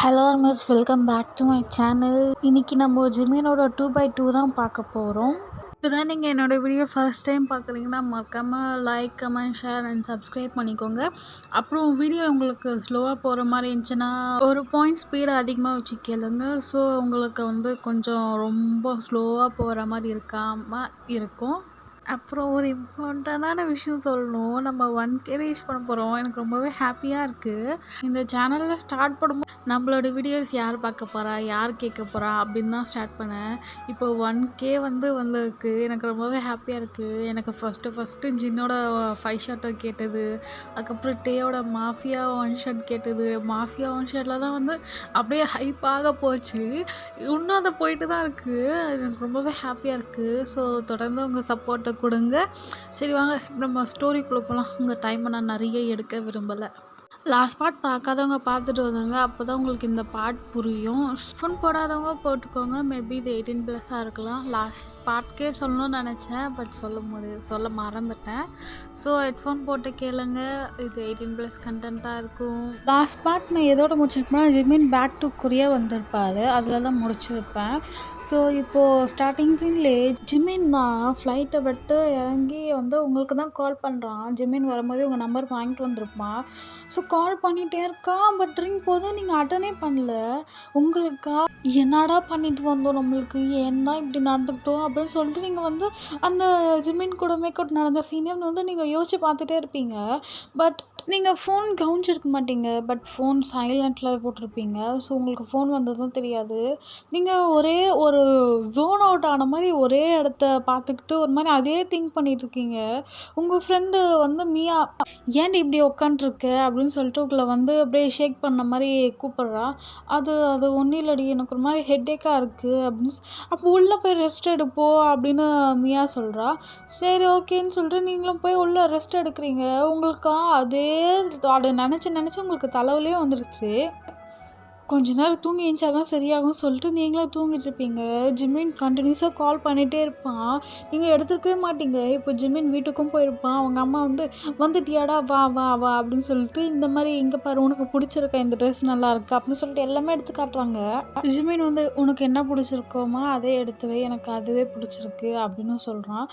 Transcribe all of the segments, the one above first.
Hello miss, welcome back to my channel. இன்றைக்கி நம்ம ஜிமினோட 2x2 தான் பார்க்க போகிறோம். இப்போ தான் நீங்கள் என்னோடய வீடியோ ஃபர்ஸ்ட் டைம் பார்க்குறீங்கன்னா மறக்காமல் like, comment, share and subscribe பண்ணிக்கோங்க. அப்புறம் வீடியோ உங்களுக்கு ஸ்லோவாக போகிற மாதிரி இருந்துச்சுன்னா ஒரு பாயிண்ட் ஸ்பீடை அதிகமாக வச்சு கேளுங்க. ஸோ உங்களுக்கு கொஞ்சம் ரொம்ப ஸ்லோவாக போகிற மாதிரி இருக்காமல் இருக்கும். அப்புறம் ஒரு இம்பார்ட்டண்டான விஷயம் சொல்லணும். நம்ம 1K ரீச் பண்ண போகிறோம். எனக்கு ரொம்பவே ஹாப்பியாக இருக்குது. இந்த சேனலில் ஸ்டார்ட் பண்ணும்போது நம்மளோட வீடியோஸ் யார் பார்க்க போகிறா, யார் கேட்க போகிறா அப்படின்னு தான் ஸ்டார்ட் பண்ணேன். இப்போ 1K வந்திருக்கு. எனக்கு ரொம்பவே ஹாப்பியாக இருக்குது. எனக்கு ஃபஸ்ட்டு ஜின்னோட 5 ஷாட்டை கேட்டது, அதுக்கப்புறம் டேயோட மாஃபியா 1 ஷாட் கேட்டது. மாஃபியா 1 ஷாட்டில் தான் அப்படியே ஹைப்பாக போச்சு. இன்னும் அதை போயிட்டு தான் இருக்குது. எனக்கு ரொம்பவே ஹாப்பியாக இருக்குது. ஸோ தொடர்ந்து உங்கள் சப்போர்ட்டை கொடுங்க. சரி வாங்க நம்ம ஸ்டோரிக்குள்ளே போகலாம். உங்கள் டைமை நான் நிறைய எடுக்க விரும்பலை. லாஸ்ட் பார்ட் பார்க்காதவங்க பார்த்துட்டு வந்தாங்க. அப்போ தான் உங்களுக்கு இந்த பார்ட் புரியும். ஃபோன் போடாதவங்க போட்டுக்கோங்க. மேபி இது 18+ இருக்கலாம். லாஸ்ட் பார்ட்கே சொல்லணும்னு நினச்சேன், பட் சொல்ல மறந்துட்டேன். ஸோ ஹெட்ஃபோன் போட்டு கேளுங்க. இது 18+ கண்டென்ட்டாக இருக்கும். லாஸ்ட் பார்ட் நான் எதோட முடிச்சிருப்பேன், ஜிமின் பேக் டு கொரியா வந்திருப்பார். அதில் தான் முடிச்சிருப்பேன். ஸோ இப்போது ஸ்டார்டிங் சீன்லேயே ஜிமின் தான் ஃப்ளைட்டை விட்டு இறங்கி உங்களுக்கு தான் கால் பண்ணுறான். ஜிமின் வரும்போது உங்கள் நம்பர் வாங்கிட்டு வந்திருப்பான். ஸோ கால் பண்ணிகிட்டே இருக்கான். பட் ரிங் போதும் நீங்கள் அட்டனே பண்ணல. உங்களுக்கா என்னடா பண்ணிட்டு வந்தோம், நம்மளுக்கு ஏன்னா இப்படி நடந்துக்கிட்டோம் அப்படின்னு சொல்லிட்டு நீங்கள் அந்த ஜிமின் கூட மேக்கவுட் நடந்த சீனியர் நீங்கள் யோசிச்சு பார்த்துட்டே இருப்பீங்க. பட் நீங்கள் ஃபோன் கவனிச்சிருக்க மாட்டீங்க. பட் ஃபோன் சைலண்ட்டில் போட்டிருப்பீங்க. ஸோ உங்களுக்கு ஃபோன் வந்ததும் தெரியாது. நீங்கள் ஒரே ஒரு ஜோன் அவுட் ஆன மாதிரி ஒரே இடத்த பார்த்துக்கிட்டு ஒரு மாதிரி அதே திங்க் பண்ணிகிட்ருக்கீங்க. உங்கள் ஃப்ரெண்டு மியா ஏன்டி இப்படி உட்காண்ட்ருக்க அப்படின்னு சொல்லிட்டு உங்களை அப்படியே ஷேக் பண்ண மாதிரி கூப்பிட்றா. அது ஒன்றும் இல்லடி, எனக்கு ஒரு மாதிரி ஹெட்டேக்காக இருக்குது அப்படின்னு அப்போ உள்ளே போய் ரெஸ்ட் எடுப்போ அப்படின்னு மியா சொல்கிறா. சரி ஓகேன்னு சொல்லிட்டு நீங்களும் போய் உள்ளே ரெஸ்ட் எடுக்கிறீங்க. உங்களுக்கா அதை நினச்சி உங்களுக்கு தலைவலியே வந்துடுச்சு. கொஞ்ச நேரம் தூங்கி எழுந்தா தான் சரியாகும்னு சொல்லிட்டு நீங்களே தூங்கிட்டு இருப்பீங்க. ஜிமின் கண்டினியூஸாக கால் பண்ணிகிட்டே இருப்பான். நீங்கள் எடுத்துக்கவே மாட்டீங்க. இப்போ ஜிமின் வீட்டுக்கும் போயிருப்பான். அவங்க அம்மா வந்துட்டியாடா, வா வா வா அப்படின்னு சொல்லிட்டு இந்த மாதிரி இங்கே பாரு, உனக்கு பிடிச்சிருக்க இந்த ட்ரெஸ் நல்லா இருக்கு அப்படின்னு சொல்லிட்டு எல்லாமே எடுத்து காட்டுறாங்க. ஜிமின் உனக்கு என்ன பிடிச்சிருக்கோமா அதே எடுத்து வை, எனக்கு அதுவே பிடிச்சிருக்கு அப்படின்னு சொல்கிறான்.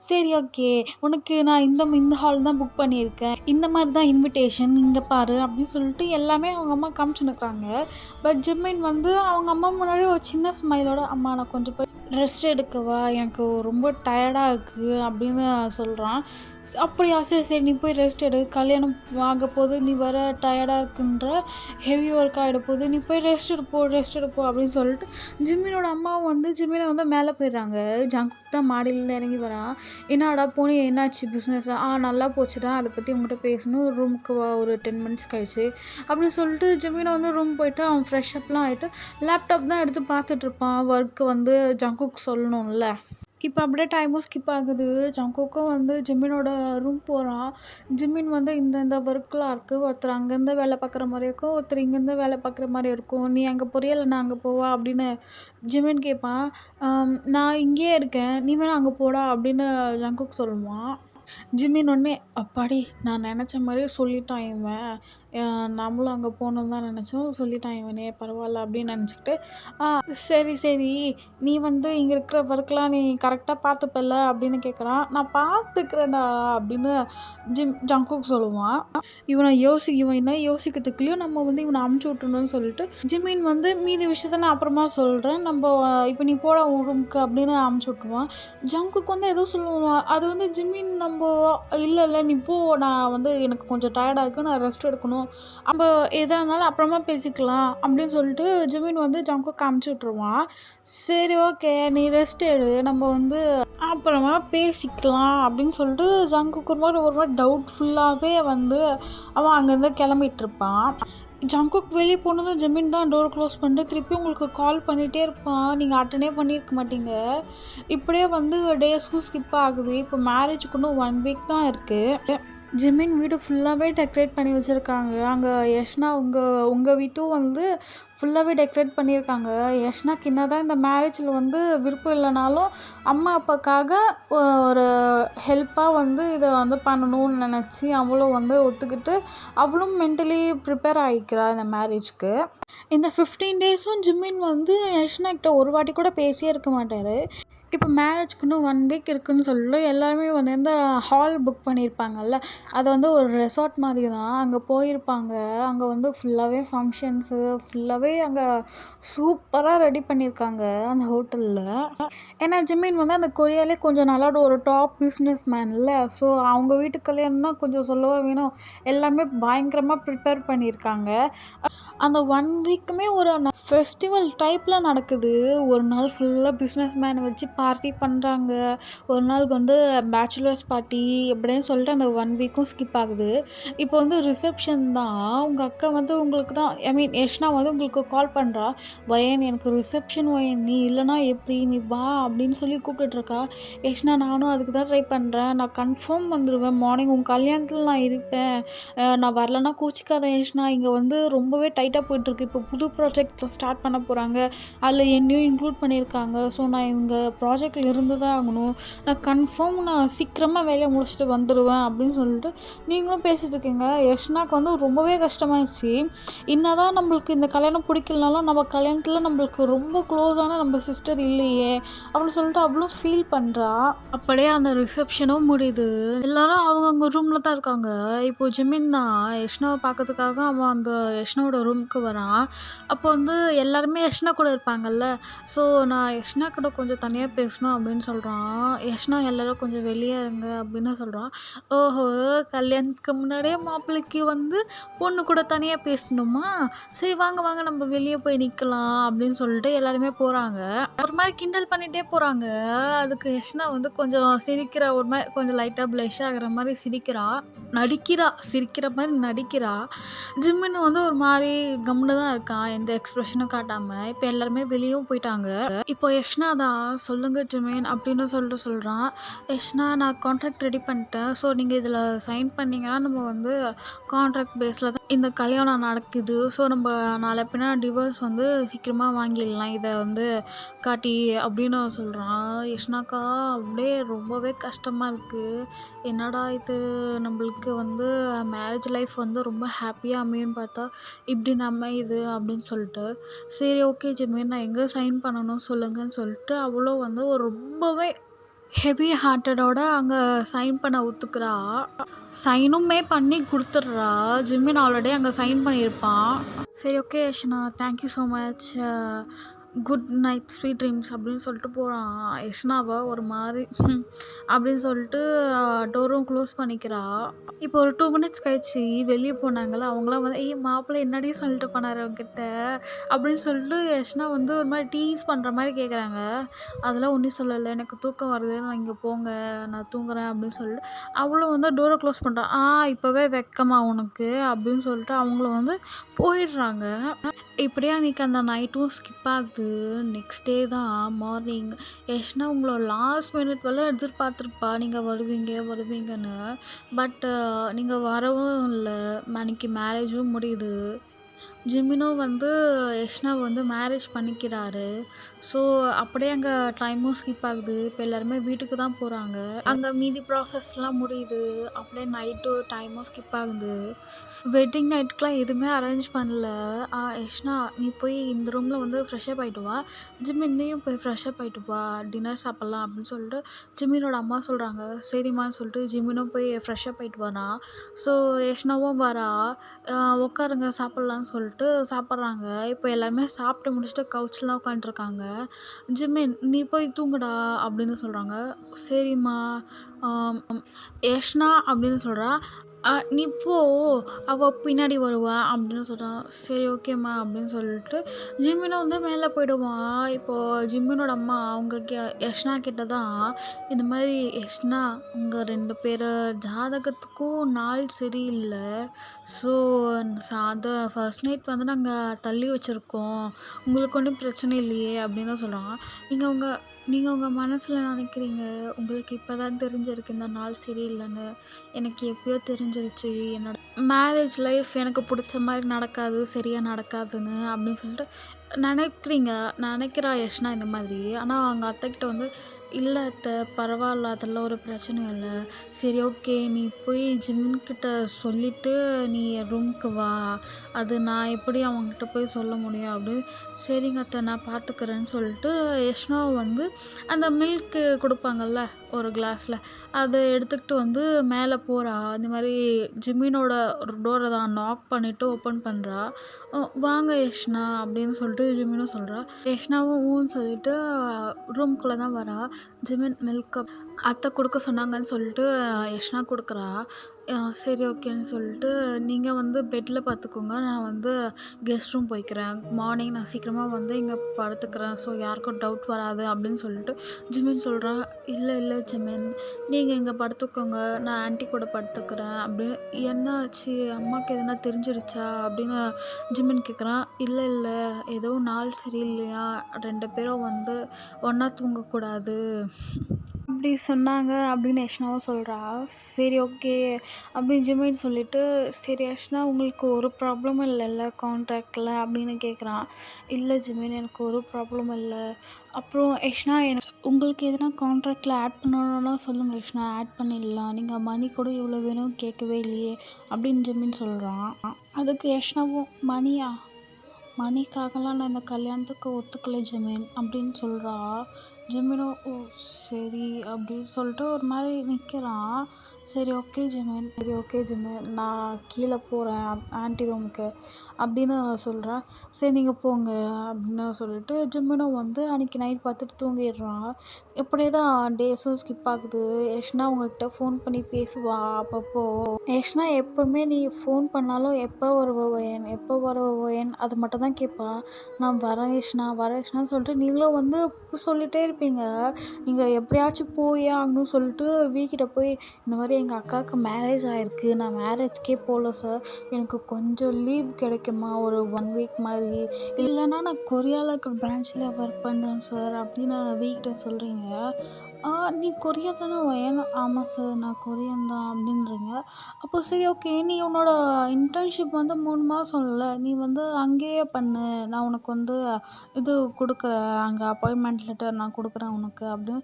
சரி ஓகே, உனக்கு நான் இந்த ஹால் தான் புக் பண்ணியிருக்கேன், இந்த மாதிரி தான் இன்விடேஷன், இங்கே பாரு அப்படின்னு சொல்லிட்டு எல்லாமே அவங்க அம்மா காமிச்சுன்னுக்குறாங்க. பட் ஜிமின் அவங்க அம்மா முன்னாடி ஒரு சின்ன ஸ்மைலோட, அம்மா நான் கொஞ்சம் போய் ரெஸ்ட் எடுக்கவா, எனக்கு ரொம்ப டயர்டாக இருக்குது அப்படின்னு சொல்கிறான். அப்படியா, சரி நீ போய் ரெஸ்ட் எடு, கல்யாணம் வாங்க போது நீ வர டயர்டாக இருக்குன்ற, ஹெவி ஒர்க் ஆகிட போது, நீ போய் ரெஸ்ட் எடுப்போ அப்படின்னு சொல்லிட்டு ஜிமினோட அம்மாவும் ஜிமினை மேலே போயிடுறாங்க. ஜங்குக் தான் மாடியிலேருந்து இறங்கி வரான். என்னடா போனி, என்னாச்சு பிஸ்னஸ்? நல்லா போச்சுடா, அதை பற்றி உங்கள்கிட்ட பேசணும், ரூமுக்கு வா ஒரு 10 மினிட்ஸ் கழிச்சு அப்படின்னு சொல்லிட்டு ஜிமினை ரூம் போயிட்டு அவன் ஃப்ரெஷ் அப்லாம் ஆகிட்டு லேப்டாப் தான் எடுத்து பார்த்துட்ருப்பான். ஒர்க்கு ஜங்குக் சொல்லணும்ல. இப்போ அப்படியே டைமும் ஸ்கிப் ஆகுது. ஜங்குக்கும் ஜிமினோட ரூம் போகிறான். ஜிமின் இந்த ஒர்க்கெலாம் இருக்குது. ஒருத்தர் அங்கேருந்து வேலை பார்க்குற மாதிரி இருக்கும், ஒருத்தர் இங்கேருந்து வேலை பார்க்குற மாதிரி இருக்கும். நீ அங்கே போறியா இல்லை நான் அங்கே போவா அப்படின்னு ஜிமின் கேட்பான். நான் இங்கேயே இருக்கேன், நீ வேணா அங்கே போடா அப்படின்னு ஜங்குக் சொல்லுவான். ஜிமின் அப்பாடி நான் நினச்ச மாதிரியே சொல்லிட்டான் இவன், நம்மளும் அங்கே போகணுன்னு தான் நினச்சோம், சொல்லிட்டான் இவனே, பரவாயில்ல அப்படின்னு நினச்சிக்கிட்டு சரி நீ இங்கே இருக்கிற ஒர்க்கெலாம் நீ கரெக்டாக பார்த்துப்பல்ல அப்படின்னு கேட்குறான். நான் பார்த்துக்கிறேன்டா அப்படின்னு ஜங்குக் சொல்லுவான். இவன் என்ன யோசிக்கிறதுக்குள்ளேயும் நம்ம இவனை அமுச்சு விட்டுணுன்னு சொல்லிட்டு ஜிமின் மீதி விஷயத்த நான் அப்புறமா சொல்கிறேன், நம்ம இப்போ நீ போட உன் ரூமுக்கு அப்படின்னு அமுச்சு விட்டுருவான். ஜங்குக் ஏதோ சொல்லுவான். அது ஜிமின் இல்லை நீ போ, நான் எனக்கு கொஞ்சம் டயர்டாக இருக்குது, நான் ரெஸ்ட் எடுக்கணும், நம்ம எதாக இருந்தாலும் அப்புறமா பேசிக்கலாம் அப்படின்னு சொல்லிட்டு ஜிமின் ஜங்குக் காமிச்சு விட்ருவான். சரி ஓகே நீ ரெஸ்ட் எடு, நம்ம அப்புறமா பேசிக்கலாம் அப்படின்னு சொல்லிட்டு ஜங்குக் ஒரு மாதிரி டவுட்ஃபுல்லாகவே அவன் அங்கேருந்து கிளம்பிட்டுருப்பான். ஜங்குக் வெளியே போனதும் ஜிமின் தான் டோர் க்ளோஸ் பண்ணிட்டு திருப்பி உங்களுக்கு கால் பண்ணிகிட்டே இருப்பான். நீங்கள் அட்டனே பண்ணியிருக்க மாட்டீங்க. இப்படியே டேஸும் ஸ்கிப் ஆகுது. இப்போ மேரேஜுக்கு இன்னும் 1 வீக் தான் இருக்குது. ஜிமின் வீடு ஃபுல்லாகவே டெக்கரேட் பண்ணி வச்சுருக்காங்க. அங்கே யஷ்னா உங்கள் வீட்டும் வந்து ஃபுல்லாகவே டெக்கரேட் பண்ணியிருக்காங்க. யஷ்னாக்கு என்னதான் இந்த மேரேஜில் வந்து விருப்பம் இல்லைனாலும் அம்மா அப்பாக்காக ஒரு ஹெல்ப்பாக வந்து இதை வந்து பண்ணணும்னு நினச்சி அவளும் வந்து ஒத்துக்கிட்டு அவளும் மென்டலி ப்ரிப்பேர் ஆகிக்கிறா இந்த மேரேஜ்க்கு. இந்த 15 டேஸும் ஜிமின் வந்து யஷ்னா கிட்ட ஒரு வாட்டி கூட பேசியே இருக்க மாட்டார். இப்போ மேரேஜ்க்கு இன்னும் 1 வீக் இருக்குன்னு சொல்லி எல்லாருமே வந்து இந்த ஹால் புக் பண்ணியிருப்பாங்கல்ல, அது வந்து ஒரு ரெசார்ட் மாதிரி தான். அங்கே போயிருப்பாங்க. அங்கே வந்து ஃபுல்லாகவே ஃபங்க்ஷன்ஸு ஃபுல்லாகவே அங்கே சூப்பராக ரெடி பண்ணியிருக்காங்க அந்த ஹோட்டலில். ஏன்னா ஜிமின் வந்து அந்த கொரியாலே கொஞ்சம் நல்லா ஒரு டாப் பிஸ்னஸ் மேன்ல. ஸோ அவங்க வீட்டு கல்யாணம்னா கொஞ்சம் சொல்லவா வேணும், எல்லாமே பயங்கரமாக ப்ரிப்பேர் பண்ணியிருக்காங்க. அந்த 1 வீக்குமே ஒரு ஃபெஸ்டிவல் டைப்பில் நடக்குது. ஒரு நாள் ஃபுல்லாக பிஸ்னஸ் மேனை வச்சு பார்ட்டி பண்ணுறாங்க. ஒரு நாளுக்கு வந்து பேச்சுலர்ஸ் பார்ட்டி இப்படின்னு சொல்லிட்டு அந்த 1 வீக்கும் ஸ்கிப் ஆகுது. இப்போ வந்து ரிசப்ஷன் தான். உங்கள் அக்கா வந்து உங்களுக்கு தான் யஷ்னா வந்து உங்களுக்கு கால் பண்ணுறா. வயன் எனக்கு ரிசப்ஷன் வயன், நீ இல்லைனா எப்படி, நீ வா அப்படின்னு சொல்லி கூப்பிட்டுட்ருக்கா. யஷ்னா நானும் அதுக்கு தான் ட்ரை பண்ணுறேன். நான் கன்ஃபார்ம் வந்துடுவேன். மார்னிங் உங்கள் கல்யாணத்தில் நான் இருப்பேன். நான் வரலன்னா கோச்சிக்காத யஷ்னா. இங்கே வந்து ரொம்பவே டைட்டாக போயிட்டுருக்கு. இப்போ புது ப்ராஜெக்ட் ஸ்டார்ட் பண்ண போகிறாங்க. அதில் என்னையும் இன்க்ளூட் பண்ணியிருக்காங்க. ஸோ நான் இந்த ப்ராஜெக்டில் இருந்து தான் ஆகணும். நான் சீக்கிரமாக வேலையை முடிச்சுட்டு வந்துடுவேன் அப்படின்னு சொல்லிட்டு நீங்களும் பேசிகிட்டு இருக்கீங்க. யஷ்னாக்கு வந்து ரொம்பவே கஷ்டமாயிடுச்சு. என்னதான் நம்மளுக்கு இந்த கல்யாணம் பிடிக்கலனாலும் நம்ம கல்யாணத்தில் நம்மளுக்கு ரொம்ப க்ளோஸான நம்ம சிஸ்டர் இல்லையே அப்படின்னு சொல்லிட்டு அவ்வளோ ஃபீல் பண்ணுறா. அப்படியே அந்த ரிசப்ஷனும் முடியுது. எல்லாரும் அவங்கவுங்க ரூமில் தான் இருக்காங்க. இப்போது ஜிமின் தான் யஷ்னாவை பார்க்கறதுக்காக அவன் அந்த யஷ்னாவோட ரூமுக்கு வரான். அப்போ வந்து எல்லாருமே யஷ்னா கூட இருப்பாங்கல்ல. ஸோ நான் யஷ்னா கூட கொஞ்சம் தனியாக பேசணும் அப்படின்னு சொல்கிறான். யஷ்னா எல்லோரும் கொஞ்சம் வெளியே இருங்க அப்படின்னு சொல்கிறான். ஓஹோ, கல்யாணத்துக்கு முன்னாடியே மாப்பிள்ளைக்கு வந்து பொண்ணு கூட தனியாக பேசணுமா, சரி வாங்க வாங்க நம்ம வெளியே போய் நிற்கலாம் அப்படின்னு சொல்லிட்டு எல்லாருமே போகிறாங்க. ஒரு மாதிரி கிண்டல் பண்ணிகிட்டே போகிறாங்க. அதுக்கு யஷ்னா வந்து கொஞ்சம் சிரிக்கிற, ஒரு மாதிரி கொஞ்சம் லைட்டாக ப்ளஷ் ஆகிற மாதிரி நடிக்கிறா, சிரிக்கிற மாதிரி நடிக்கிறா. ஜிம்மின்னு வந்து ஒரு மாதிரி கம்முன்னு தான் இருக்கான், எந்த எக்ஸ்ப்ரெஷனும் காட்டாமல். இப்போ எல்லாருமே வெளியும் போயிட்டாங்க. இப்போ யஷ்னா தான் சொல்லுங்க ஜிமின் அப்படின்னு சொல்லிட்டு சொல்கிறான். யஷ்னா நான் கான்ட்ராக்ட் ரெடி பண்ணிட்டேன். ஸோ நீங்கள் இதில் சைன் பண்ணிங்கன்னா நம்ம வந்து கான்ட்ராக்ட் பேஸில் தான் இந்த கல்யாணம் நடக்குது. ஸோ நம்ம நாளை பின்னா டிவோர்ஸ் வந்து சீக்கிரமாக வாங்கிடலாம் இதை வந்து காட்டி அப்படின்னு சொல்கிறான். யஷ்னாக்கா அப்படியே ரொம்பவே கஷ்டமாக இருக்குது. என்னடா இது, நம்மளுக்கு வந்து மேரேஜ் லைஃப் வந்து ரொம்ப ஹாப்பியாக அமையும்னு பார்த்தா இப்படி இது அப்படின்னு சொல்லிட்டு, சரி ஓகே ஜிமின் நான் எங்கே சைன் பண்ணணும் சொல்லுங்கன்னு சொல்லிட்டு அவளும் வந்து ஒரு ரொம்பவே ஹெவி ஹார்ட்டடோட அங்கே சைன் பண்ண ஒத்துக்கிறா. சைனுமே பண்ணி கொடுத்துட்றா. ஜிமின் ஆல்ரெடி அங்கே சைன் பண்ணியிருப்பான். சரி okay Yashna, thank you so much, good night, sweet dreams அப்படின்னு சொல்லிட்டு போகிறான். யஷ்னாவை ஒரு மாதிரி அப்படின்னு சொல்லிட்டு டோரும் க்ளோஸ் பண்ணிக்கிறா. இப்போ ஒரு 2 மினிட்ஸ் கழிச்சு வெளியே போனாங்கள்ல, அவங்களாம் வந்து மாப்பிள்ளை என்னடி சொல்லிட்டு போனார் அவங்ககிட்ட அப்படின்னு சொல்லிட்டு யஷ்னா வந்து ஒரு மாதிரி டீஸ் பண்ணுற மாதிரி கேட்குறாங்க. அதெல்லாம் ஒன்றும் சொல்லலை, எனக்கு தூக்கம் வருது, நான் இங்கே போங்க, நான் தூங்குறேன் அப்படின்னு சொல்லிட்டு அவளும் வந்து டோரை க்ளோஸ் பண்ணுறான். இப்போவே வெக்கமா உனக்கு அப்படின்னு சொல்லிட்டு அவங்களும் வந்து போயிடுறாங்க. இப்படியே அன்றைக்கி அந்த நைட்டும் ஸ்கிப் ஆகுது. நெக்ஸ்ட் டே தான் மார்னிங் யஷ்னா உங்களை லாஸ்ட் மினிட் வரல எதிர்பார்த்துருப்பா நீங்கள் வருவீங்கன்னு. பட் நீங்கள் வரவும் இல்லை. அன்றைக்கி மேரேஜும் முடியுது. ஜிமினும் வந்து யஷ்னாவை வந்து மேரேஜ் பண்ணிக்கிறாரு. ஸோ அப்படியே அங்கே டைமும் ஸ்கிப் ஆகுது. இப்போ எல்லாருமே வீட்டுக்கு தான் போகிறாங்க. அங்கே மீதி ப்ராசஸ்லாம் முடியுது. அப்படியே நைட்டு டைமும் ஸ்கிப் ஆகுது. வெட்டிங் நைட்டுக்கெலாம் எதுவுமே அரேஞ்ச் பண்ணல. யஷ்னா நீ போய் இந்த ரூமில் வந்து ஃப்ரெஷ்ஷப் ஆகிட்டு வா, ஜிமின் நீயும் போய் ஃப்ரெஷ்ஷப் ஆகிட்டு வா, டின்னர் சாப்பிட்லாம் அப்படின்னு சொல்லிட்டு ஜிமினோட அம்மா சொல்கிறாங்க. சரிம்மான்னு சொல்லிட்டு ஜிமினும் போய் ஃப்ரெஷ்ஷப் ஆகிட்டு வரான். ஸோ யஷ்னாவும் வரா. உட்காருங்க சாப்பிட்லான்னு சொல்லிட்டு சாப்பிட்றாங்க. இப்போ எல்லாருமே சாப்பிட்டு முடிச்சுட்டு கவுச்சிலாம் உட்காந்துருக்காங்க. ஜிமின் நீ போய் தூங்குடா அப்படின்னு சொல்கிறாங்க. சரிம்மா யஷ்னா அப்படின்னு சொல்கிறா. நீ போ, அவள் பின்னாடி வருவா அப்படின்னு சொல்கிறான். சரி ஓகேம்மா அப்படின்னு சொல்லிட்டு ஜிமினும் வந்து மேலே போயிடுவான். இப்போது ஜிமினோட அம்மா அவங்க யஷ்னா கிட்ட தான் இந்த மாதிரி யஷ்னா உங்கள் 2 பேர் ஜாதகத்துக்கும் நாள் சரியில்லை. ஸோ அதை ஃபர்ஸ்ட் நைட் வந்து நாங்கள் தள்ளி வச்சுருக்கோம், உங்களுக்கு ஒன்றும் பிரச்சனை இல்லையே அப்படின்னு தான் சொல்கிறான். நீங்கள் உங்கள் நீங்க உங்க மனசுல நினைக்கிறீங்க, உங்களுக்கு இப்ப தான் தெரிஞ்சிருக்கு இந்த நாள் சரியில்லன்னு. எனக்கு எப்பயோ தெரிஞ்சிருச்சு. என்னோட மேரேஜ் லைஃப் எனக்கு புடிச்ச மாரி நடக்காது, சரியா நடக்காதுன்னு அப்படின்னு சொல்லிட்டு நினைக்கிறீங்க. நினைக்கிறா யஷ்னா இந்த மாதிரி. ஆனா அவங்க அத்தைக்கிட்ட வந்து, "இல்ல அத்த பரவால்ல. அதெல்லாம் ஒரு பிரச்சனையும் இல்ல. சரி ஓகே. நீ போய் ஜிம்கிட்ட சொல்லிட்டு நீ என் ரூமுக்கு வா. அது நான் எப்படி அவங்ககிட்ட போய் சொல்ல முடியும்?" அப்படின்னு. "சரிங்க அத்த நான் பார்த்துக்கிறேன்னு" சொல்லிட்டு யஷ்னாவ வந்து அந்த மில்க்கு குடுப்பாங்கல்ல ஒரு கிளாஸ்ல, அத எடுத்துக்கிட்டு வந்து மேல போறா. இந்த மாரி ஜிமினோட டோர தான் நாக் பண்ணிட்டு ஓப்பன் பண்றா. "வாங்க யஷ்னா" அப்படின்னு சொல்லிட்டு ஜிமினும் சொல்றா. யஷ்னாவும் ஊன்னு சொல்லிட்டு ரூம்குள்ள தான் வரா. ஜிமின் மில்க் அத்தை குடுக்க சொன்னாங்கன்னு சொல்லிட்டு யஷ்னா குடுக்குறா. சரி ஓகேன்னு சொல்லிட்டு, "நீங்க வந்து பெட்ல படுத்துக்கோங்க. நான் வந்து கெஸ்ட் ரூம் போய்க்கிறேன். மார்னிங் நான் சீக்கிரமா வந்து இங்க படுத்துக்கிறேன். ஸோ யாருக்கும் டவுட் வராது" அப்படின்னு சொல்லிட்டு ஜிமின் சொல்றா. "இல்ல, இல்ல ஜிமின். நீங்க இங்க படுத்துக்கோங்க. நான் ஆன்ட்டி கூட படுத்துக்கிறேன்" அப்படின்னு. "என்ன ஆச்சு? அம்மாக்கு எதுனா தெரிஞ்சிருச்சா?" அப்படின்னு ஜிமின் கேட்குறான். "இல்ல, இல்ல. ஏதோ நாள் சரியில்லையா, 2 பேரும் வந்து ஒண்ணா தூங்கக்கூடாது" அப்படி சொன்னாங்க அப்படின்னு யஷ்னாவும் சொல்றா. சரி ஓகே அப்படின்னு ஜிமின் சொல்லிட்டு, "சரி யஷ்னா உங்களுக்கு ஒரு ப்ராப்ளமும் இல்லைல்ல கான்ட்ராக்ட்ல?" அப்படின்னு கேட்குறான். "இல்ல ஜிமின் எனக்கு ஒரு ப்ராப்ளமும் இல்ல." அப்புறம் யஷ்னா உங்களுக்கு எதனா கான்ட்ராக்ட்ல ஆட் பண்ணணும்னா சொல்லுங்க யஷ்னா ஆட் பண்ணிடலாம். நீங்க மணி கூட இவ்வளோ வேணும் கேட்கவே இல்லையே அப்படின்னு ஜிமின் சொல்றான். அதுக்கு யஷ்னாவும், "மணியா? மணிக்காகலாம் நான் இந்த கல்யாணத்துக்கு ஒத்துக்கல ஜிமின்" அப்படின்னு சொல்றா. ஜிமினும், "ஓ சரி" அப்படின்னு சொல்லிட்டு ஒரு மாரி நிற்கிறான். "சரி ஓகே ஜிமின், சரி ஓகே ஜிமின். நான் கீழே போறேன் ஆன்ட்டி ரூமுக்கு" அப்படின்னு சொல்றா. "சரி நீங்க போங்க" அப்படின்னு சொல்லிட்டு ஜிமினும் வந்து அன்னைக்கு நைட் பார்த்துட்டு தூங்கிடுறான். இப்படியே தான் டேஸும் ஸ்கிப் ஆகுது. யஷ்னா அவங்ககிட்ட ஃபோன் பண்ணி பேசுவா அப்பப்போ. யஷ்னா எப்பவுமே நீ ஃபோன் பண்ணாலும் எப்போ வருவ ஏன் எப்போ வருவ ஏன் அது மட்டும் தான் கேட்பா. "நான் வரேன் யஷ்னா வரேன் யஷ்னான்னு" சொல்லிட்டு நீங்களும் வந்து சொல்லிட்டே இருப்பீங்க. நீங்கள் எப்படியாச்சும் போயே ஆகணும்னு சொல்லிட்டு வீக்கிட்ட போய், "இந்த மாதிரி எங்கள் அக்காவுக்கு மேரேஜ் ஆகிருக்கு. நான் மேரேஜ்க்கே போகல சார். எனக்கு கொஞ்சம் லீவ் கிடைக்குமா ஒரு 1 வீக் மாதிரி? இல்லைன்னா நான் கொரியாவில் இருக்கிற பிரான்ச்சில் ஒர்க் பண்ணுறேன் சார்" அப்படின்னு வீக்கிட்ட சொல்கிறீங்க. "நீ கொரியா தானே ஏன்?" "ஆமாம் சார் நான் கொரியன் தான்" அப்படின்றீங்க. அப்போ சரி ஓகே. "நீ உன்னோட இன்டர்ன்ஷிப் வந்து 3 மாதம்ல, நீ வந்து அங்கேயே பண்ணு. நான் உனக்கு வந்து இது குடுக்குறேன். அங்கே அப்பாயின்ட்மெண்ட் லெட்டர் நான் குடுக்குறேன் உனக்கு" அப்படின்னு.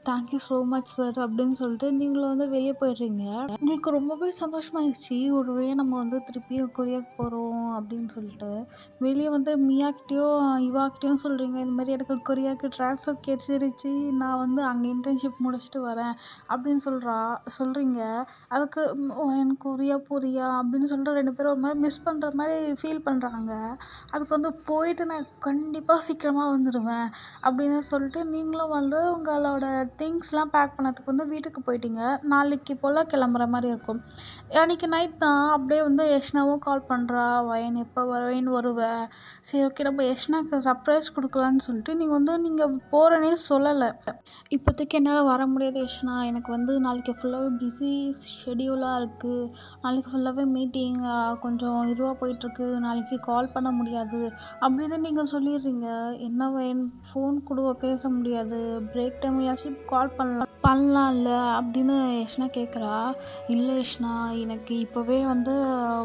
"தேங்க்யூ ஸோ மச் சார்" அப்படின்னு சொல்லிட்டு நீங்களும் வந்து வெளியே போயிடுறீங்க. உங்களுக்கு ரொம்பவே சந்தோஷமாயிடுச்சு. ஒரு வழியா நம்ம வந்து திருப்பியும் கொரியாவுக்கு போகிறோம் அப்படின்னு சொல்லிட்டு. வெளியே வந்து மியாகிட்டயும் இவாகிட்டயும் சொல்கிறீங்க, "இந்த மாதிரி எனக்கு கொரியாவுக்கு ட்ரான்ஸ்ஃபர் கிடைச்சிருச்சு. நான் வந்து அங்கே இன்டர்ன்ஷிப் முடிச்சுட்டு வரேன்" அப்படின்னு சொல்கிறீங்க. அதுக்கு "ஓ எனக்கு கொரியா போறியா?" அப்படின்னு சொல்லிட்டு 2 பேரும் ஒரு மாதிரி மிஸ் பண்ணுற மாதிரி ஃபீல் பண்ணுறாங்க. அதுக்கு வந்து "போயிட்டு நான் கண்டிப்பாக சீக்கிரமாக வந்துடுவேன்" அப்படின்னு சொல்லிட்டு நீங்களும் வந்து உங்களோட திங்ஸ்லாம் பேக் பண்ணதுக்கு வந்து வீட்டுக்கு போயிட்டீங்க. நாளைக்கு போல் கிளம்புற மாதிரி இருக்கும். அன்றைக்கி நைட் தான் அப்படியே வந்து யஷ்னாவும் கால் பண்ணுறா. "வயன் எப்போ வருவேன்னு வருவ? சரி ஓகே நம்ம யஷ்னாக்கு சர்ப்ரைஸ் கொடுக்கலான்னு சொல்லிட்டு நீங்கள் போகிறேன்னே சொல்லலை. "இப்போதைக்கு என்னால் வர முடியாது யஷ்னா. எனக்கு வந்து நாளைக்கு ஃபுல்லாகவே பிஸி ஷெட்யூலாக இருக்குது. நாளைக்கு ஃபுல்லாகவே மீட்டிங் கொஞ்சம் இதுவாக போயிட்டுருக்கு. நாளைக்கு கால் பண்ண முடியாது" அப்படின்னு நீங்கள் சொல்லிடுறீங்க. "என்ன வேன் ஃபோன் கூட பேச முடியாது. பிரேக் டைம்லயாச்சும் கால் பண்ணலாம்ல" அப்படின்னு யஷ்னா கேட்குறா. "இல்லை யஷ்னா எனக்கு இப்போவே வந்து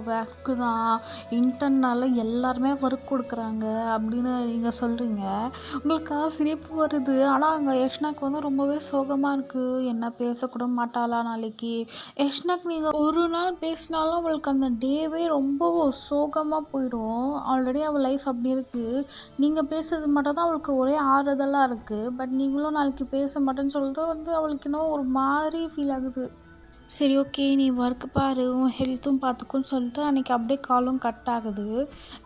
ஒர்க்கு தான். இன்டர்னால எல்லாருமே ஒர்க் கொடுக்குறாங்க" அப்படின்னு நீங்கள் சொல்கிறீங்க. உங்களுக்கு சிரிப்பு வருது. ஆனால் அங்கே யஷ்னாக்கு வந்து ரொம்பவே சோகமாக இருக்குது. என்ன பேசக்கூட மாட்டாளா நாளைக்கு? யஷ்னாக்கு நீங்கள் ஒரு நாள் பேசினாலும் அவளுக்கு அந்த டேவே ரொம்ப சோகமாக போயிடும். ஆல்ரெடி அவள் லைஃப் அப்படி இருக்குது. நீங்கள் பேசுறது மட்டும் தான் அவளுக்கு ஒரே ஆறுதலாக இருக்குது. பட் நீங்களும் நாளைக்கு பேச மாட்டேன்னு சொல்லிட்டு வந்து அவளுக்கு இன்னும் ஒரு மாதிரி ஃபீல் ஆகுது. சரி ஓகே. நீ ஒர்க் பாரு. உன் ஹெல்த்தும் பார்த்துக்கோன்னு சொல்லிட்டு அன்றைக்கி அப்படியே காலும் கட் ஆகுது.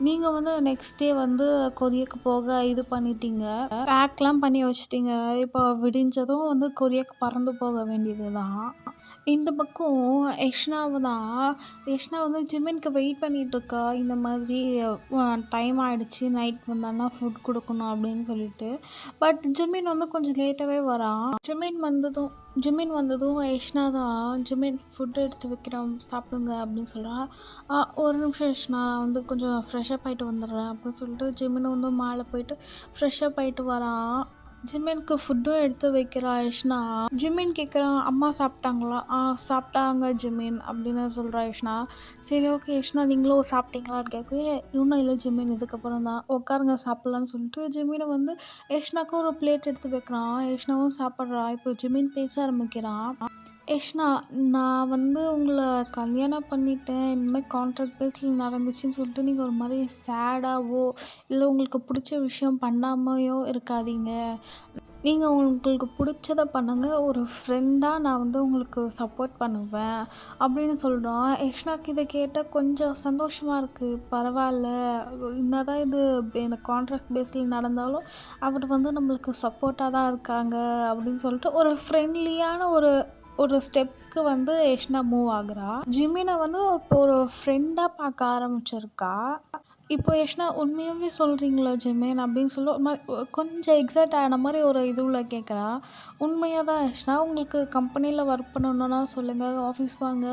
நீங்கள் வந்து நெக்ஸ்ட் டே வந்து கொரியாக்கு போக இது பண்ணிட்டீங்க. பேக்லாம் பண்ணி வச்சுட்டீங்க. இப்போ விடிஞ்சதும் வந்து கொரியாக்கு பறந்து போக வேண்டியது தான். இந்த பக்கம் யஷ்னா வந்து ஜிமினுக்கு வெயிட் பண்ணிகிட்ருக்கா. இந்த மாதிரி டைம் ஆகிடுச்சு. நைட் வந்தான்னா ஃபுட் கொடுக்கணும் அப்படின்னு சொல்லிட்டு. பட் ஜிமின் வந்து கொஞ்சம் லேட்டாகவே வரான். ஜிமின் வந்ததும் யஷ்னா தான், "ஜிமின் ஃபுட் எடுத்து வைக்கிறேன் சாப்பிடுங்க" அப்படின்னு சொல்கிறா. ஒரு நிமிஷம் யஷ்னா நான் வந்து கொஞ்சம் ஃப்ரெஷ்அப் ஆகிட்டு வந்துடுறேன்" அப்படின்னு சொல்லிட்டு ஜிமினும் வந்து மேலே போயிட்டு ஃப்ரெஷ்அப் ஆகிட்டு வரான். ஜிமினுக்கு ஃபுட்டும் எடுத்து வைக்கிறா யஷ்னா. ஜிமின் கேட்குறான், அம்மா சாப்பிட்டாங்களா? சாப்பிட்டாங்க ஜிமின் அப்படின்னு சொல்கிறா யஷ்னா. சரி ஓகே யஷ்னா நீங்களும் சாப்பிட்டீங்களான்னு கேட்க, இன்னும் இல்லை ஜிமின் இதுக்கப்புறம் தான் உட்காருங்க சாப்பிட்லான்னு சொல்லிட்டு ஜிமினை வந்து யஷ்னாக்கும் ஒரு பிளேட் எடுத்து வைக்கிறான். யஷ்னாவும் சாப்பிட்றா. இப்போ ஜிமின் பேச ஆரம்பிக்கிறான். யஷ்னா, நான் வந்து உங்கள கல்யாணம் பண்ணிட்டேன். இனிமேல் கான்ட்ராக்ட் பேஸில் நடந்துச்சுன்னு சொல்லிட்டு நீங்கள் ஒரு மாதிரி சேடாவோ இல்லை உங்களுக்கு பிடிச்ச விஷயம் பண்ணாமையோ இருக்காதீங்க. நீங்கள் உங்களுக்கு பிடிச்சத பண்ணுங்க. ஒரு ஃப்ரெண்டாக நான் வந்து உங்களுக்கு சப்போர்ட் பண்ணுவேன் அப்படின்னு சொல்கிறோம். யஷ்னாக்கு இதை கேட்டால் கொஞ்சம் சந்தோஷமாக இருக்குது. பரவாயில்ல, என்னதான் இது எனக்கு கான்ட்ராக்ட் பேஸில் நடந்தாலும் அவர் வந்து நம்மளுக்கு சப்போர்ட்டாக தான் இருக்காங்க அப்படின்னு சொல்லிட்டு ஒரு ஃப்ரெண்ட்லியான ஒரு ஒரு ஸ்டெப்க்கு வந்து யஷ்னா மூவ் ஆகுறா. ஜிமினை வந்து இப்போ ஒரு ஃப்ரெண்டாக பார்க்க ஆரம்பிச்சிருக்கா. இப்போ யஷ்னா உண்மையாகவே சொல்கிறீங்களா ஜிமின் அப்படின்னு சொல்லி ஒரு மாதிரி கொஞ்சம் எக்ஸைட் ஆன மாதிரி ஒரு இதுவில் கேட்குறா. உண்மையாக தான் யஷ்னா, உங்களுக்கு கம்பெனியில் ஒர்க் பண்ணணுன்னா சொல்லுங்கள், ஆஃபீஸ் வாங்க,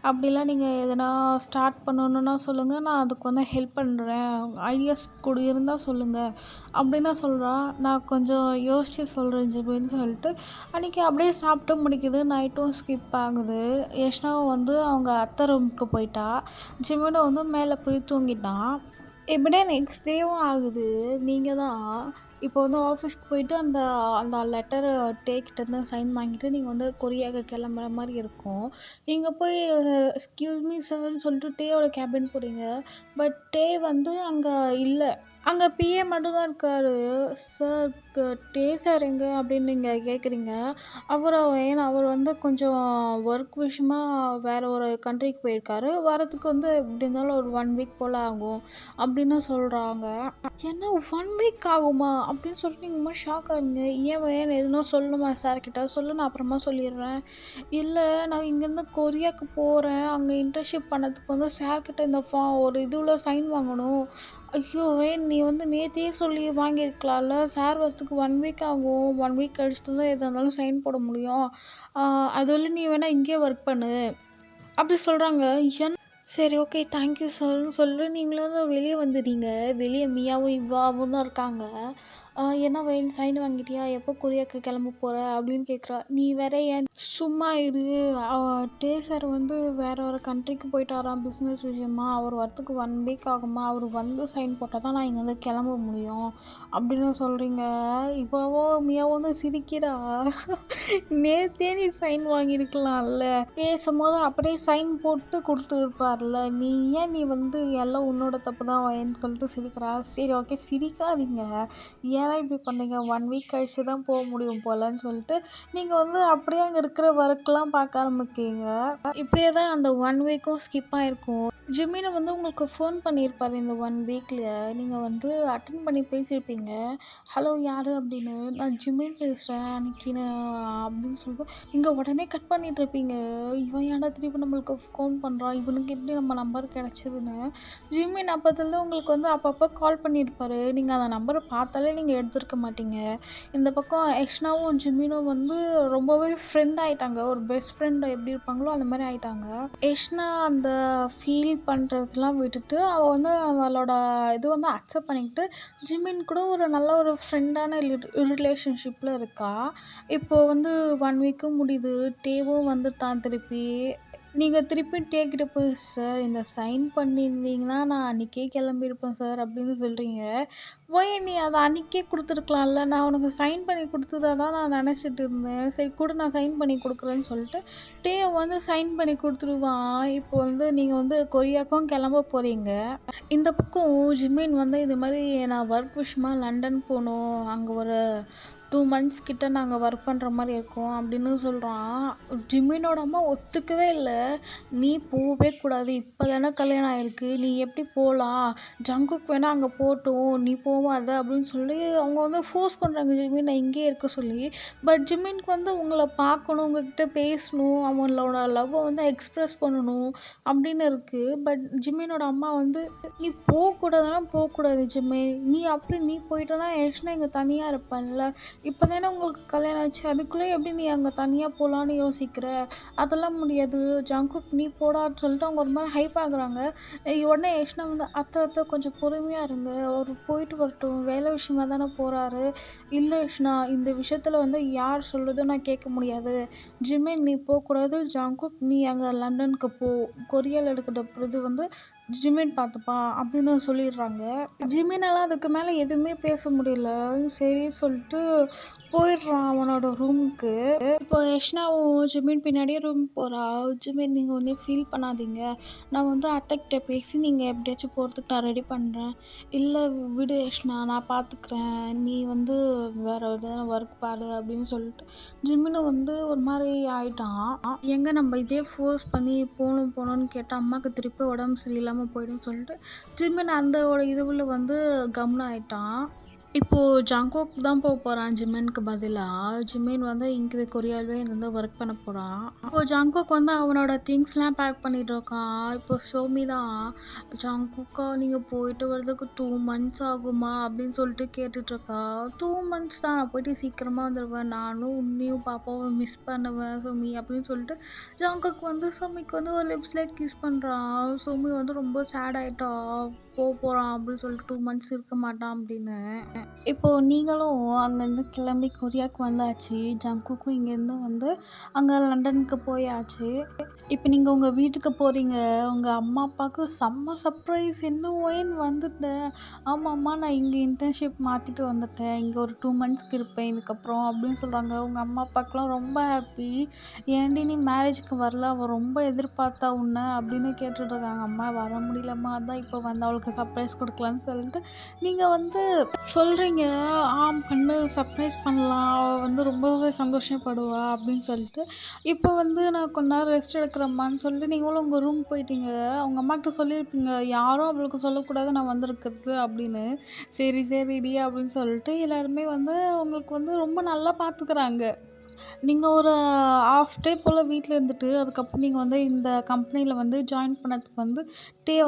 அப்படிலாம் நீங்கள் எதனா ஸ்டார்ட் பண்ணணுன்னா சொல்லுங்கள், நான் அதுக்கு வந்து ஹெல்ப் பண்ணுறேன், ஐடியாஸ் கூட இருந்தால் சொல்லுங்கள் அப்படின்னா சொல்கிறா. நான் கொஞ்சம் யோசித்து சொல்கிறேன் ஜிமின்னு சொல்லிட்டு அன்றைக்கி அப்படியே சாப்பிட்டு முடிக்குது. நைட்டும் ஸ்கிப் ஆகுது. யஷ்னாவும் வந்து அவங்க அத்தை ரூமுக்கு போயிட்டா. ஜிமினும் வந்து மேலே போய் தூங்கிட்டான். இப்படியே நெக்ஸ்ட் டேவும் ஆகுது. நீங்கள் தான் இப்போ வந்து ஆஃபீஸ்க்கு போயிட்டு அந்த அந்த லெட்டரை டேக்கிட்டேருந்து சைன் வாங்கிட்டு நீங்கள் வந்து கொரியாவுக்கு கிளம்புற மாதிரி இருக்கும். நீங்கள் போய் எக்ஸ்கியூஸ் மீ சார்ன்னு சொல்லிட்டு டேயோட கேபின் போகிறீங்க. பட் டே வந்து அங்கே இல்லை. அங்கே பிஏ மட்டும் தான் இருக்காரு. சார் டே சார் எங்கே அப்படின்னு நீங்கள் கேட்குறீங்க. அவர் வந்து கொஞ்சம் ஒர்க் விஷயமா வேறு ஒரு கண்ட்ரிக்கு போயிருக்காரு. வரத்துக்கு வந்து எப்படி இருந்தாலும் ஒரு 1 வீக் போல் ஆகும் அப்படின்னு சொல்கிறாங்க. என்ன 1 வீக் ஆகுமா அப்படின்னு சொல்லிட்டு நீங்கள் ஷாக் ஆகுங்க. ஏன் எதுனா சொல்லணுமா சார்கிட்ட? சொல்லு, நான் அப்புறமா சொல்லிடுறேன். இல்லை, நான் இங்கேருந்து கொரியாவுக்கு போகிறேன். அங்கே இன்டர்ன்ஷிப் பண்ணதுக்கு வந்து சார்கிட்ட இந்த ஒரு இதுவில் சைன் வாங்கணும். ஐயோ! நீ வந்து நேத்தியே சொல்லி வாங்கியிருக்கலாம்ல. சார் வரத்துக்கு 1 வீக் ஆகும். 1 வீக் கழிச்சுட்டு தான் எதா இருந்தாலும் சைன் போட முடியும். அதுவரையிலும் நீ வேணா இங்கேயே ஒர்க் பண்ணு அப்படி சொல்கிறாங்க. சரி ஓகே தேங்க்யூ சார்ன்னு சொல்லிட்டு நீங்களும் தான் வெளியே வந்துடுறீங்க. வெளியே மியாவும் இவ்வாவும் தான் இருக்காங்க. என்ன வேணும், சைன் வாங்கிட்டியா? எப்போ கொரியாவுக்கு கிளம்ப போகிற அப்படின்னு கேட்குறா. நீ வேற ஏன் சும்மா இரு. டே சார் வந்து வேற ஒரு கண்ட்ரிக்கு போயிட்டாராம் பிஸ்னஸ் விஷயமா. அவர் வரத்துக்கு 1 வீக் ஆகுமா. அவர் வந்து சைன் போட்டால் தான் நான் இங்கே வந்து கிளம்ப முடியும் அப்படின்னு சொல்கிறீங்க. இப்போவோ மியாவோ வந்து சிரிக்கிறா. நேத்தே நீ சைன் வாங்கியிருக்கலாம்ல. பேசும்போது அப்படியே சைன் போட்டு கொடுத்துருப்பார்ல. நீ வந்து எல்லாம் உன்னோட தப்பு தான் வாயின்னு சொல்லிட்டு சிரிக்கிறா. சரி ஓகே சிரிக்காதீங்க. ஏன்னா இப்படி பண்ணீங்க? 1 வீக் கழிச்சு தான் போக முடியும் போலன்னு சொல்லிட்டு நீங்கள் வந்து அப்படியே அங்கே இருக்கிற ஒர்க்லாம் பார்க்க ஆரம்பிக்கீங்க. இப்படியே தான் அந்த 1 வீக்கும் ஸ்கிப் ஆகிருக்கும். ஜிமினை வந்து உங்களுக்கு ஃபோன் பண்ணியிருப்பார் இந்த 1 வீக்கில். நீங்கள் வந்து அட்டன் பண்ணி பேசியிருப்பீங்க. ஹலோ யார் அப்படின்னு. நான் ஜிமின் பேசுகிறேன் அன்றைக்கி அப்படின்னு சொல்லுவோம். நீங்கள் உடனே கட் பண்ணிகிட்ருப்பீங்க. இவன் ஏன்டா திருப்பி நம்மளுக்கு ஃபோன் பண்ணுறான், இவனுக்கு எப்படி நம்ம நம்பர் கிடச்சிதுன்னு. ஜிமின் அப்போதுலேருந்து உங்களுக்கு வந்து அப்பப்போ கால் பண்ணியிருப்பார். நீங்கள் அந்த நம்பரை பார்த்தாலே நீங்கள் எடுத்துருக்க மாட்டீங்க. இந்த பக்கம் யஷ்னாவும் ஜிமினும் வந்து ரொம்பவே ஃப்ரெண்ட் ஆகிட்டாங்க. ஒரு பெஸ்ட் ஃப்ரெண்ட் எப்படி இருப்பாங்களோ அந்த மாதிரி ஆகிட்டாங்க. யஷ்னா அந்த ஃபீல் பண்ணுறதுலாம் விட்டுட்டு அவள் வந்து அவளோட இது வந்து அக்செப்ட் பண்ணிக்கிட்டு ஜிமின் கூட ஒரு நல்ல ஒரு ஃப்ரெண்டான ரிலேஷன்ஷிப்பில் இருக்கா. இப்போது வந்து 1 வீக்கும் முடியுது. டேவும் வந்து தான் திருப்பி நீங்கள் திருப்பி டேக்கிட்ட போய் சார் இந்த சைன் பண்ணியிருந்தீங்கன்னா நான் அன்றைக்கே கிளம்பியிருப்பேன் சார் அப்படின்னு சொல்கிறீங்க. நீ அதை அன்றைக்கே கொடுத்துருக்கலாம்ல. நான் உனக்கு சைன் பண்ணி கொடுத்ததா தான் நான் நினச்சிட்டு இருந்தேன். சரி கூட நான் சைன் பண்ணி கொடுக்குறேன்னு சொல்லிட்டு டேயை வந்து சைன் பண்ணி கொடுத்துருவான். இப்போ வந்து நீங்கள் வந்து கொரியாவுக்கும் கிளம்ப போகிறீங்க. இந்த பக்கம் ஜிமின் வந்து இது மாதிரி நான் ஒர்க் விஷயமா லண்டன் போகணும், அங்கே ஒரு 2 மந்த்ஸ் கிட்ட நாங்கள் ஒர்க் பண்ணுற மாதிரி இருக்கோம் அப்படின்னு சொல்கிறான். ஜிமினோட அம்மா ஒத்துக்கவே இல்லை. நீ போகவே கூடாது, இப்போ தானே கல்யாணம் ஆகிருக்கு, நீ எப்படி போகலாம், ஜங்குக்கு வேணால் அங்கே போகட்டும், நீ போகாத அப்படின்னு சொல்லி அவங்க வந்து ஃபோர்ஸ் பண்ணுறாங்க ஜிமினை இங்கேயே இருக்க சொல்லி. பட் ஜிமினுக்கு வந்து உங்களை பார்க்கணும், உங்ககிட்ட பேசணும், அவங்களோட லவ்வை வந்து எக்ஸ்ப்ரெஸ் பண்ணணும் அப்படின்னு இருக்குது. பட் ஜிமினோட அம்மா வந்து நீ போகக்கூடாதுன்னா போகக்கூடாது ஜிமின், நீ அப்படி நீ போயிட்டனா யஷ்னா இங்கே தனியாக இருப்பான்ல, இப்போ தானே உங்களுக்கு கல்யாணம் ஆச்சு. அதுக்குள்ளே எப்படி நீ அங்கே தனியாக போகலான்னு யோசிக்கிற? அதெல்லாம் முடியாது. ஜங்குக் நீ போடான்னு சொல்லிட்டு அவங்க ஒரு மாரி ஹைப் ஆகுறாங்க. உடனே யஷ்னா வந்து அத்தை அத்தை கொஞ்சம் பொறுமையா இருங்க. அவரு போயிட்டு வரட்டும். வேலை விஷயமா தானே போறாரு. இல்ல யஷ்னா இந்த விஷயத்துல வந்து யார் சொல்றதும் நான் கேட்க முடியாது. ஜிமின் நீ போக்கூடாது. ஜங்குக் நீ அங்கே லண்டனுக்கு போ. கொரியல் எடுக்கிறது வந்து ஜிமின் பார்த்துப்பா அப்படின்னு சொல்லிடுறாங்க. ஜிமினாலாம் அதுக்கு மேலே எதுவுமே பேச முடியல. சரி சொல்லிட்டு போயிடுறான் அவனோட ரூமுக்கு. இப்போ யஷ்னாவும் ஜிமின் பின்னாடியே ரூம் போகிறா. ஜிமின் நீங்கள் ஒன்றும் ஃபீல் பண்ணாதீங்க, நான் வந்து அத்தைக்கிட்ட பேசி நீங்கள் எப்படியாச்சும் போகிறதுக்கு நான் ரெடி பண்ணுறேன். இல்லை விடு யஷ்னா நான் பார்த்துக்கிறேன், நீ வந்து வேறு எதாவது ஒர்க் பாரு அப்படின்னு சொல்லிட்டு ஜிமினு வந்து ஒரு மாதிரி ஆயிட்டான். எங்கே நம்ம இதே ஃபோர்ஸ் பண்ணி போகணும் போகணுன்னு கேட்டால் அம்மாவுக்கு திருப்பி உடம்பு சரியில்லாமல் போயிடும்னு சொல்லிட்டு ஜிமின் அந்த இதுவில் வந்து கம்முன்னு ஆயிட்டான். இப்போது ஜங்குக் தான் போகிறான் ஜிமினுக்கு பதிலாக. ஜிமின் வந்து இங்கே கொரியாவிலே இருந்து ஒர்க் பண்ண போகிறான். இப்போது ஜங்குக் வந்து அவனோட திங்ஸ்லாம் பேக் பண்ணிட்டு இருக்கான். இப்போ ஷோமி தான் ஜங்குக்கா நீங்கள் போயிட்டு வர்றதுக்கு 2 months ஆகுமா அப்படின்னு சொல்லிட்டு கேட்டுட்ருக்கா. 2 months தான், நான் போயிட்டு சீக்கிரமாக வந்துடுவேன், நானும் உன்னையும் பாப்பாவும் மிஸ் பண்ணுவேன் சோமி அப்படின்னு சொல்லிட்டு ஜங்குக் வந்து சோமிக்கு வந்து ஒரு லிப்ஸில் கிஸ் பண்ணுறான். சோமி வந்து ரொம்ப சேட் ஆகிட்டா, போகிறான் அப்படின்னு சொல்லிட்டு 2 months இருக்க மாட்டான் அப்படின்னு. இப்போது நீங்களும் அங்கேருந்து கிளம்பி கொரியாவுக்கு வந்தாச்சு. ஜங்குக்கும் இங்கேருந்து வந்து அங்கே லண்டனுக்கு போயாச்சு. இப்போ நீங்கள் உங்கள் வீட்டுக்கு போகிறீங்க. உங்கள் அம்மா அப்பாவுக்கு செம்ம சர்ப்ரைஸ். என்ன ஓயன்னு வந்துட்டேன். ஆமாம்மா நான் இங்கே இன்டர்ன்ஷிப் மாற்றிட்டு வந்துட்டேன், இங்கே ஒரு 2 monthsக்கு இருப்பேன் இதுக்கப்புறம் அப்படின்னு சொல்கிறாங்க. உங்கள் அம்மா அப்பாவுக்குலாம் ரொம்ப ஹாப்பி. ஏன்டி நீ மேரேஜுக்கு வரல, அவள் ரொம்ப எதிர்பார்த்தா உன்னை அப்படின்னு கேட்டுட்ருக்காங்க. அம்மா வர முடியலம்மா, அதான் இப்போ வந்து அவளுக்கு சர்ப்ரைஸ் கொடுக்கலான்னு சொல்லிட்டு நீங்கள் வந்து சொல்கிறீங்க. பண்ணு சர்ப்ரைஸ் பண்ணலாம், அவள் வந்து ரொம்பவே சந்தோஷப்படுவா அப்படின்னு சொல்லிட்டு இப்போ வந்து நான் கொஞ்ச நேரம் ரெஸ்ட் எடுக்கிறேம்மான்னு சொல்லிட்டு நீங்களும் உங்கள் ரூம் போயிட்டீங்க. அவங்க அம்மாக்கிட்ட சொல்லியிருப்பீங்க யாரும் அவளுக்கு சொல்லக்கூடாது நான் வந்திருக்கிறது அப்படின்னு. சரி சரிடி அப்படின்னு சொல்லிட்டு எல்லாருமே வந்து உங்களுக்கு வந்து ரொம்ப நல்லா பார்த்துக்கிறாங்க. நீங்கள் ஒரு ஹாஃப் டே போல் வீட்டில் இருந்துட்டு அதுக்கப்புறம் நீங்கள் வந்து இந்த கம்பெனியில் வந்து ஜாயின் பண்ணதுக்கு வந்து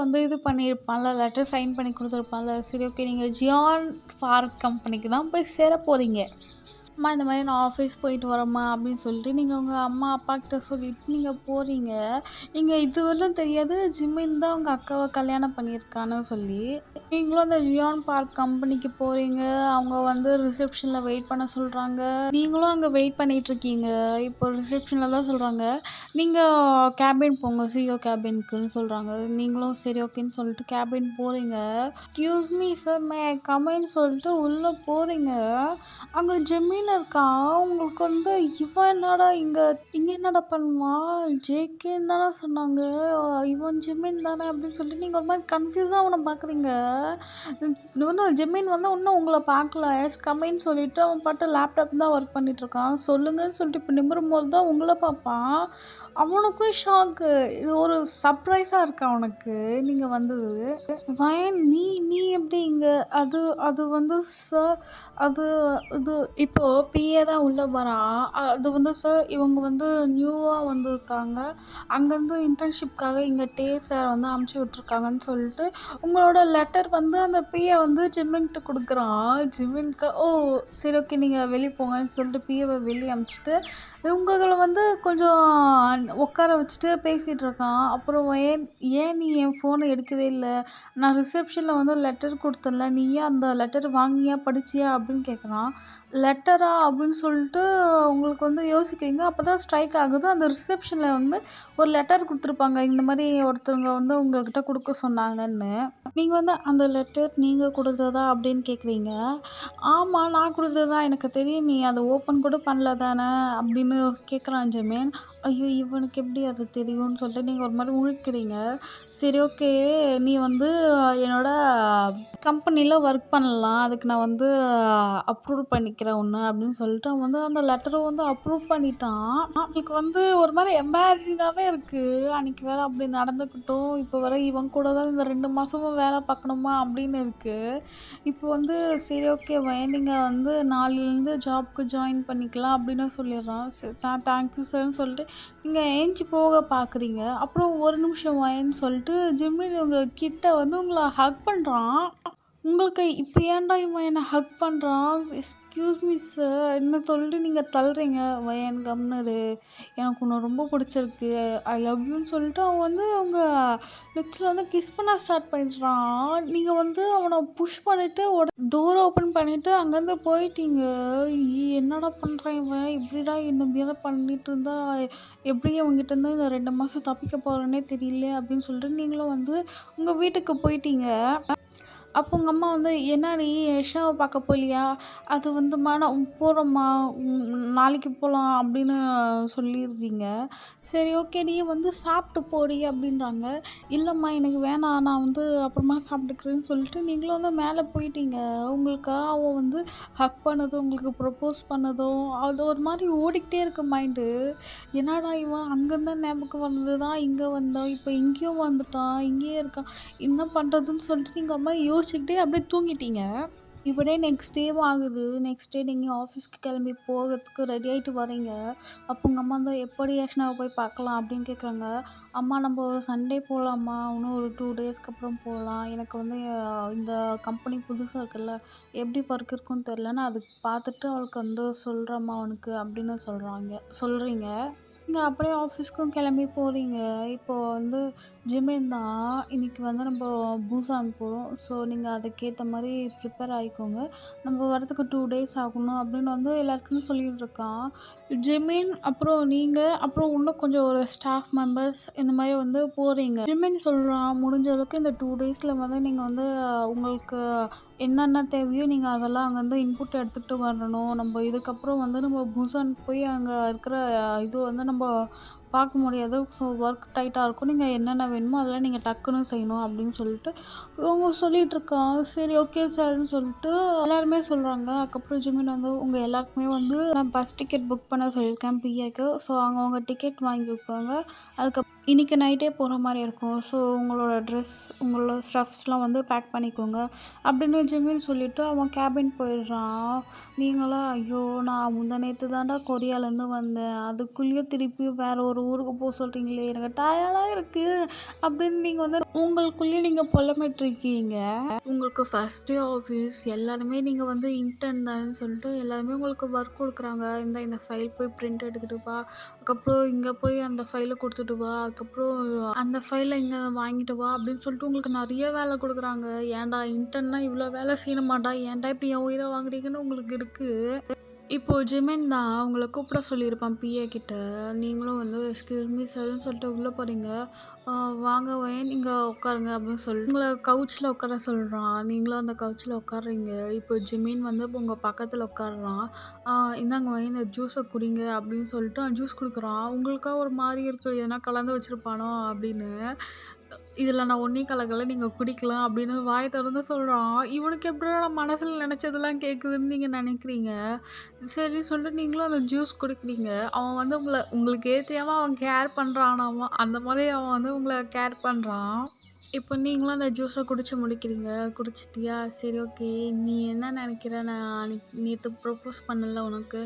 வந்து இது பண்ணியிருப்பான்ல, லெட்டர் சைன் பண்ணி கொடுத்துருப்பான்ல. சரி ஓகே நீங்கள் ஜியான் பார்க் கம்பெனிக்கு தான் போய் சேர போகிறீங்க. அம்மா இந்த மாதிரி நான் ஆஃபீஸ் போயிட்டு வரேம்மா அப்படின்னு சொல்லிட்டு நீங்கள் உங்கள் அம்மா அப்பாக்கிட்ட சொல்லிவிட்டு நீங்கள் போகிறீங்க. நீங்கள் இதுவரையிலும் தெரியாது ஜிமின் தான் உங்கள் அக்காவை கல்யாணம் பண்ணியிருக்கான்னு சொல்லி. நீங்களும் அந்த ஜியான் பார்க் கம்பெனிக்கு போகிறீங்க. அவங்க வந்து ரிசப்ஷனில் வெயிட் பண்ண சொல்கிறாங்க. நீங்களும் அங்கே வெயிட் பண்ணிகிட்ருக்கீங்க. இப்போ ரிசப்ஷனில் தான் சொல்கிறாங்க நீங்கள் கேபின் போங்க, சிஓ கேபின்க்குன்னு சொல்கிறாங்க. நீங்களும் சரி ஓகேன்னு சொல்லிட்டு கேபின் போகிறீங்க. எக்ஸ்கியூஸ் மீ சார் மே கமென்னு சொல்லிட்டு உள்ளே போகிறீங்க. அங்கே ஜெமீன் இருக்கான். உங்களுக்கு வந்து இவன் என்னடா இங்கே என்னடா பண்ணுவான், ஜேகேன்னு தானே சொன்னாங்க, இவன் ஜெமீன் தானே அப்படின்னு சொல்லிட்டு நீங்கள் ஒரு மாதிரி கன்ஃபியூஸாக அவனை பார்க்குறீங்க. இன்னும் ஜெமீன் வந்து இன்னும் உங்களை பார்க்கல. கம்மின்னு சொல்லிட்டு அவன் பாட்டு லேப்டாப் தான் ஒர்க் பண்ணிகிட்ருக்கான். சொல்லுங்கன்னு சொல்லிட்டு இப்போ நிமிரும் போது தான் உங்களை பார்ப்பான். அவனுக்கும் ஷாக்கு. இது ஒரு சர்ப்ரைஸாக இருக்கு அவனுக்கு நீங்கள் வந்தது. வயன் நீ நீ எப்படி இங்கே? அது அது வந்து சார் அது இது இப்போது பிஏ தான் உள்ளே வரான். அது வந்து சார் இவங்க வந்து நியூவாக வந்திருக்காங்க, அங்கேருந்து இன்டர்ன்ஷிப்காக இங்கே சார் வந்து அமுச்சு விட்ருக்காங்கன்னு சொல்லிட்டு உங்களோட லெட்டர் வந்து அந்த பிஏ வந்து ஜிமின்கிட்ட கொடுக்குறான். ஜிமின்க்கு ஓ சரி ஓகே நீங்கள் வெளியே போங்கன்னு சொல்லிட்டு பிஏவை வெளியே அமுச்சிட்டு இவங்களை வந்து கொஞ்சம் உட்கார வச்சுட்டு பேசிகிட்டு இருக்கான். அப்புறம் ஏன் ஏன் நீ என் ஃபோனை எடுக்கவே இல்லை, நான் ரிசப்ஷனில் வந்து லெட்டர் கொடுத்தேன்ல, நீ ஏன் அந்த லெட்டர் வாங்கினியா படிச்சியா அப்படின்னு கேட்குறான். லெட்டரா அப்படின்னு சொல்லிட்டு உங்களுக்கு வந்து யோசிக்கிறீங்க. அப்போ தான் ஸ்ட்ரைக் ஆகுது. அந்த ரிசப்ஷனில் வந்து ஒரு லெட்டர் கொடுத்துருப்பாங்க, இந்த மாதிரி ஒருத்தவங்க வந்து உங்கள்கிட்ட கொடுக்க சொன்னாங்கன்னு. நீங்கள் வந்து அந்த லெட்டர் நீங்கள் கொடுத்ததா அப்படின்னு கேட்குறீங்க. ஆமாம் நான் கொடுத்தது தான், எனக்கு தெரியும், நீ அதை ஓப்பன் கூட பண்ணல தானே அப்படின்னு கேட்குறான் ஜெமீன். ஐயோ இவனுக்கு எப்படி அது தெரியும்னு சொல்லிட்டு நீங்கள் ஒரு மாதிரி முழிக்கிறீங்க. சரி ஓகே நீ வந்து என்னோட கம்பெனியில் ஒர்க் பண்ணலாம், அதுக்கு நான் வந்து அப்ரூவ் பண்ணிக்கிறேன் ஒன்று அப்படின்னு சொல்லிட்டு அவன் வந்து அந்த லெட்டரை வந்து அப்ரூவ் பண்ணிட்டான். அவனுக்கு வந்து ஒரு மாதிரி எம்பாரசிங்காகவே இருக்குது. அன்றைக்கி வேறு அப்படி நடந்துக்கிட்டோம், இப்போ வர இவன் கூட தான் இந்த 2 மாதமும் வேலை பார்க்கணுமா அப்படின்னு இருக்குது. இப்போ வந்து சரி ஓகே நீங்கள் வந்து நாளையிலேருந்து ஜாப்க்கு ஜாயின் பண்ணிக்கலாம் அப்படின்னு சொல்லிடுறான். சரி தேங்க்யூ சார்ன்னு சொல்லிட்டு நீங்கள் ஏஞ்சி போக பார்க்குறீங்க. அப்புறம் ஒரு நிமிஷம் வயன்னு சொல்லிட்டு ஜிம்மின் உங்கள் கிட்ட வந்து உங்களை ஹக் பண்ணுறான். உங்களுக்கு இப்போ ஏன்டா இவன் என்ன ஹக் பண்ணுறான்? எக்ஸ்கியூஸ் மீ சார் என்ன சொல்லிட்டு நீங்கள் தள்ளுறீங்க. "வையன் கம்முனு இரு. எனக்கு உன்னை ரொம்ப பிடிச்சிருக்கு. ஐ லவ் யூன்னு" சொல்லிட்டு அவன் வந்து அவங்க லிப்ஸில் வந்து கிஸ் பண்ண ஸ்டார்ட் பண்ணிடுறான். நீங்கள் வந்து அவனை புஷ் பண்ணிவிட்டு டோர் ஓப்பன் பண்ணிவிட்டு அங்கேருந்து போயிட்டீங்க. என்னடா பண்ணுறான் இவன்? இப்படிடா இந்த மாரி பண்ணிட்டு இருந்தா எப்படி அவங்ககிட்ட இருந்து இந்த 2 மாதம் தப்பிக்க போகிறேன்னே தெரியல அப்படின்னு சொல்லிட்டு நீங்களும் வந்து உங்கள் வீட்டுக்கு போயிட்டீங்க. அப்போ உங்கள் அம்மா வந்து "என்னாடி யஷ்னாவை பார்க்க போகலையா?" அது வந்தும்மா நான் போகிறோம்மா, நாளைக்கு போகலாம் அப்படின்னு சொல்லிடுறீங்க. சரி ஓகேடி வந்து சாப்பிட்டு போடி அப்படின்றாங்க. இல்லைம்மா எனக்கு வேணாம், நான் வந்து அப்புறமா சாப்பிட்டுக்கிறேன்னு சொல்லிட்டு நீங்களும் வந்து மேலே போயிட்டீங்க. உங்களுக்கா அவன் வந்து ஹக் பண்ணதும் உங்களுக்கு ப்ரப்போஸ் பண்ணதும் அது ஒரு மாதிரி ஓடிக்கிட்டே இருக்கு மைண்டு. என்னடா இவன் அங்கேருந்து ஞாபகம் வந்தது தான் இங்கே வந்தான், இப்போ இங்கேயும் வந்துட்டான், இங்கேயே இருக்கான், என்ன பண்ணுறதுன்னு சொல்லிட்டு நீங்கள் ஒரு மாதிரி யோசிச்சுக்கிட்டே அப்படியே தூங்கிட்டீங்க. இப்படியே நெக்ஸ்ட் டேவும் ஆகுது. நெக்ஸ்ட் டே நீங்கள் ஆஃபீஸ்க்கு கிளம்பி போகிறதுக்கு ரெடி ஆகிட்டு வரீங்க. அப்போ உங்கள் அம்மா வந்து "எப்படி யஷ்னாவை போய் பார்க்கலாம்?" அப்படின்னு கேட்குறாங்க. "அம்மா நம்ம சண்டே போகலாம்மா, இன்னும் ஒரு 2 டேஸ்க்கு அப்புறம் போகலாம். எனக்கு வந்து இந்த கம்பெனி புதுசாக இருக்குல்ல, எப்படி ஒர்க் இருக்குன்னு தெரில. நான் அதுக்கு பார்த்துட்டு அவளுக்கு வந்து சொல்கிறேம்மா உனக்கு" அப்படின்னு சொல்கிறீங்க. நீங்க அப்படியே ஆஃபீஸ்க்கும் கிளம்பி போறீங்க. இப்போ வந்து ஜிமின் தான் இன்னைக்கு வந்து நம்ம பூசான் போறோம். ஸோ நீங்க அதுக்கேத்த மாரி ப்ரிப்பேர் ஆயிக்கோங்க. நம்ம வரதுக்கு 2 டேஸ் ஆகணும் அப்படின்னு வந்து எல்லாருக்குமே சொல்லிட்டு இருக்கான். ஜிமின் அப்புறம் நீங்க அப்புறம் இன்னும் கொஞ்சம் ஒரு ஸ்டாஃப் மெம்பர்ஸ் இந்த மாரி வந்து போறீங்க. ஜிமின் சொல்றான், "முடிஞ்ச அளவுக்கு இந்த 2 டேஸ்ல வந்து நீங்க வந்து உங்களுக்கு என்னென்ன தேவையோ நீங்கள் அதெல்லாம் அங்கேருந்து இன்புட் எடுத்துகிட்டு வரணும். நம்ம இதுக்கப்புறம் வந்து நம்ம புசான் போய் அங்கே இருக்கிற இது வந்து நம்ம பார்க்க முடியாது. ஸோ ஒர்க் டைட்டாக இருக்கும். நீங்கள் என்னென்ன வேணுமோ அதெல்லாம் நீங்கள் டக்குன்னு செய்யணும்" அப்படின்னு சொல்லிட்டு அவங்க சொல்லிகிட்ருக்கான். சரி ஓகே சார்ன்னு சொல்லிட்டு எல்லாருமே சொல்கிறாங்க. அதுக்கப்புறம் ஜிமின் வந்து உங்கள் எல்லாருக்குமே வந்து நான் பஸ் டிக்கெட் புக் பண்ண சொல்லியிருக்கேன் பிஏக்கு. ஸோ அவங்கவுங்க டிக்கெட் வாங்கி வைப்பாங்க. இன்றைக்கி நைட்டே போகிற மாதிரி இருக்கும். ஸோ உங்களோட ட்ரெஸ் உங்களோட ஸ்டஃப்ஸ்லாம் வந்து பேக் பண்ணிக்கோங்க அப்படின்னு ஜிமின் சொல்லிவிட்டு அவன் கேபின் போயிடுறான். நீங்களா ஐயோ நான் முந்தா நேற்று தான்டா கொரியாலேருந்து வந்தேன், அதுக்குள்ளேயும் திருப்பியும் வேறு ஒரு ஊருக்கு போக சொல்கிறீங்களே, எனக்கு டயர்டாக இருக்குது அப்படின்னு நீங்கள் வந்து உங்களுக்குள்ளேயே நீங்கள் புலம்பிட்டுருக்கீங்க. உங்களுக்கு ஃபஸ்ட் டே ஆஃபீஸ் எல்லாருமே நீங்கள் வந்து இன்டர்ன் தானேன்னு சொல்லிட்டு எல்லாருமே உங்களுக்கு ஒர்க் கொடுக்குறாங்க. இந்த ஃபைல் போய் பிரிண்ட் எடுத்துகிட்டு வா, அதுக்கப்புறம் இங்கே போய் அந்த ஃபைலை கொடுத்துட்டு வா, அதுக்கப்புறம் அந்த ஃபைலை இங்கே வாங்கிட்டு வா அப்படின்னு சொல்லிட்டு உங்களுக்கு நிறைய வேலை கொடுக்குறாங்க. ஏன்டா இன்டர்ன்னா இவ்வளோ வேலை செய்யணுமாடா, ஏன்டா இப்படி என் உயிரை வாங்குறீங்கன்னு உங்களுக்கு இருக்குது. இப்போது ஜிமின் தான் உங்களை கூப்பிட சொல்லியிருப்பான் பிஏ கிட்ட. நீங்களும் வந்து எக்ஸ்கியூஸ் மீ சார்ன்னு சொல்லிட்டு உள்ளே போகிறீங்க. வாங்க வயன் நீங்கள் உட்காருங்க அப்படின்னு சொல்லிட்டு உங்களை கவுச்சில் உட்கார சொல்கிறான். நீங்களும் அந்த கவுச்சில் உட்காடுறீங்க. இப்போ ஜிமின் வந்து இப்போ உங்கள் பக்கத்தில் உட்காடுறான். இந்தாங்க வயன் இந்த ஜூஸை குடிங்க அப்படின்னு சொல்லிட்டு அவன் ஜூஸ் கொடுக்குறான். உங்களுக்கா ஒரு மாதிரி இருக்குது, எதனா கலந்து வச்சுருப்பானோ அப்படின்னு. இதில் நான் ஒன்றையும் கலக்கல, நீங்கள் குடிக்கலாம் அப்படின்னு வாய் திறந்து சொல்கிறான். இவனுக்கு எப்படிடா நான் மனசில் நினச்சதெல்லாம் கேட்குதுன்னு நீங்கள் நினைக்கிறீங்க. சரி சொல்லிட்டு நீங்களும் அந்த ஜூஸ் குடிக்கிறீங்க. அவன் வந்து உங்களுக்கே தெரியாமல் அவன் கேர் பண்ணுறானாமா, அந்த மாதிரி அவன் வந்து உங்களை கேர் பண்ணுறான். இப்போ நீங்களும் அந்த ஜூஸை குடிச்சு முடிக்கிறீங்க. குடிச்சிட்டியா? சரி ஓகே. நீ என்ன நினைக்கிற? நான் நேற்று ப்ரப்போஸ் பண்ணல உனக்கு.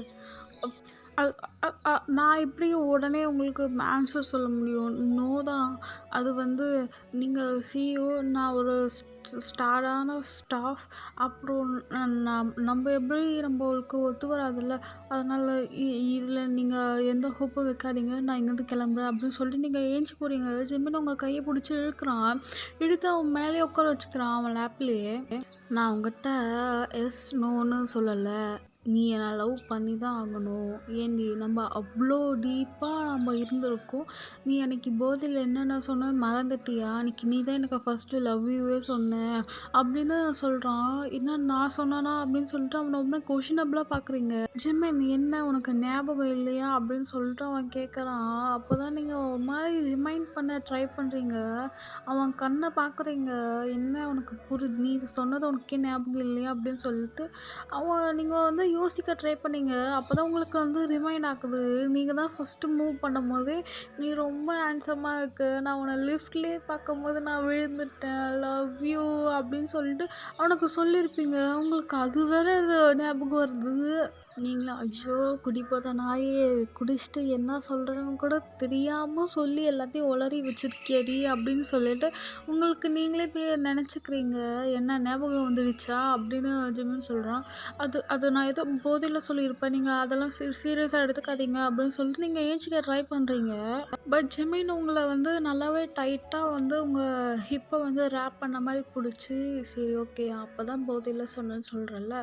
அ அ அ நான் எப்படி உடனே உங்களுக்கு ஆன்சர் சொல்ல முடியும்? நோ தான். அது வந்து நீங்கள் சிஇஓ, நான் ஒரு ஸ்டாரான ஸ்டாஃப். அப்புறம் நம்ம எப்படி நம்மளுக்கு ஒத்து வராதுல்ல. அதனால் இதில் நீங்கள் எந்த ஹோப்பும் வைக்காதீங்க. நான் இங்கேருந்து கிளம்புறேன் அப்படின்னு சொல்லிட்டு நீங்கள் ஏஞ்சி போகிறீங்க. ஜிமின் உங்கள் கையை பிடிச்சி இழுக்கிறான். இழுத்து அவன் மேலேயே உட்கார வச்சுக்கிறான் அவன் லேப்லேயே. நான் உங்ககிட்ட எஸ் நோன்னு சொல்லலை, நீ என்னை லவ் பண்ணி தான் ஆகணும். ஏன்டி நம்ம அவ்வளோ டீப்பாக நம்ம இருந்திருக்கோம். நீ அன்றைக்கி போதையில் என்னென்ன சொன்ன மறந்துட்டியா? அன்றைக்கி நீ தான் எனக்கு ஃபஸ்ட்டு லவ் யூவே சொன்ன அப்படின்னு சொல்கிறான். என்ன நான் சொன்னானா அப்படின்னு சொல்லிட்டு அவனை ரொம்ப கொஷினபிளாக பார்க்குறீங்க. ஜிமின் என்ன உனக்கு ஞாபகம் இல்லையா அப்படின்னு சொல்லிட்டு அவன் கேட்குறான். அப்போ தான் நீங்கள் ஒரு மாதிரி ரிமைண்ட் பண்ண ட்ரை பண்ணுறீங்க. அவன் கண்ணை பார்க்குறீங்க. என்ன உனக்கு புரியுது, நீ சொன்னது உனக்கே ஞாபகம் இல்லையா அப்படின்னு சொல்லிட்டு நீங்கள் வந்து யோசிக்க ட்ரை பண்ணீங்க. அப்போ தான் உங்களுக்கு வந்து ரிமைண்ட் ஆகுது. நீங்கள் தான் ஃபஸ்ட்டு மூவ் பண்ணும்போதே நீ ரொம்ப ஹேண்ட்ஸமாக இருக்க, நான் உன்னை லிஃப்ட்லேயே பார்க்கும்போது நான் விழுந்துட்டேன், லவ் யூ அப்படின்னு சொல்லிட்டு அவனுக்கு சொல்லியிருப்பீங்க. உங்களுக்கு அது வேற ஞாபகம் வருது. நீங்களும் ஐயோ! குடிபோதை நாயே! குடிச்சிட்டு என்ன சொல்கிறேன்னு கூட தெரியாமல் சொல்லி எல்லாத்தையும் உளறி வச்சிருக்கியேடி அப்படின்னு சொல்லிட்டு உங்களுக்கு நீங்களே போய் நினச்சிக்கிறீங்க. என்ன ஞாபகம் வந்துடுச்சா அப்படின்னு ஜிமின் சொல்கிறான். அது அது நான் ஏதோ போதையில் சொல்லியிருப்பேன். நீங்கள் அதெல்லாம் சீரியஸாக எடுத்துக்காதீங்க அப்படின்னு சொல்லிட்டு நீங்கள் ஏஞ்சிக்க ட்ரை பண்ணுறீங்க. பட் ஜிமின் உங்களை வந்து நல்லாவே டைட்டாக வந்து உங்கள் ஹிப்பை வந்து ரேப் பண்ண மாதிரி பிடிச்சி, சரி ஓகே அப்போ தான் போதையில் சொன்னேன்னு சொல்கிறல்ல,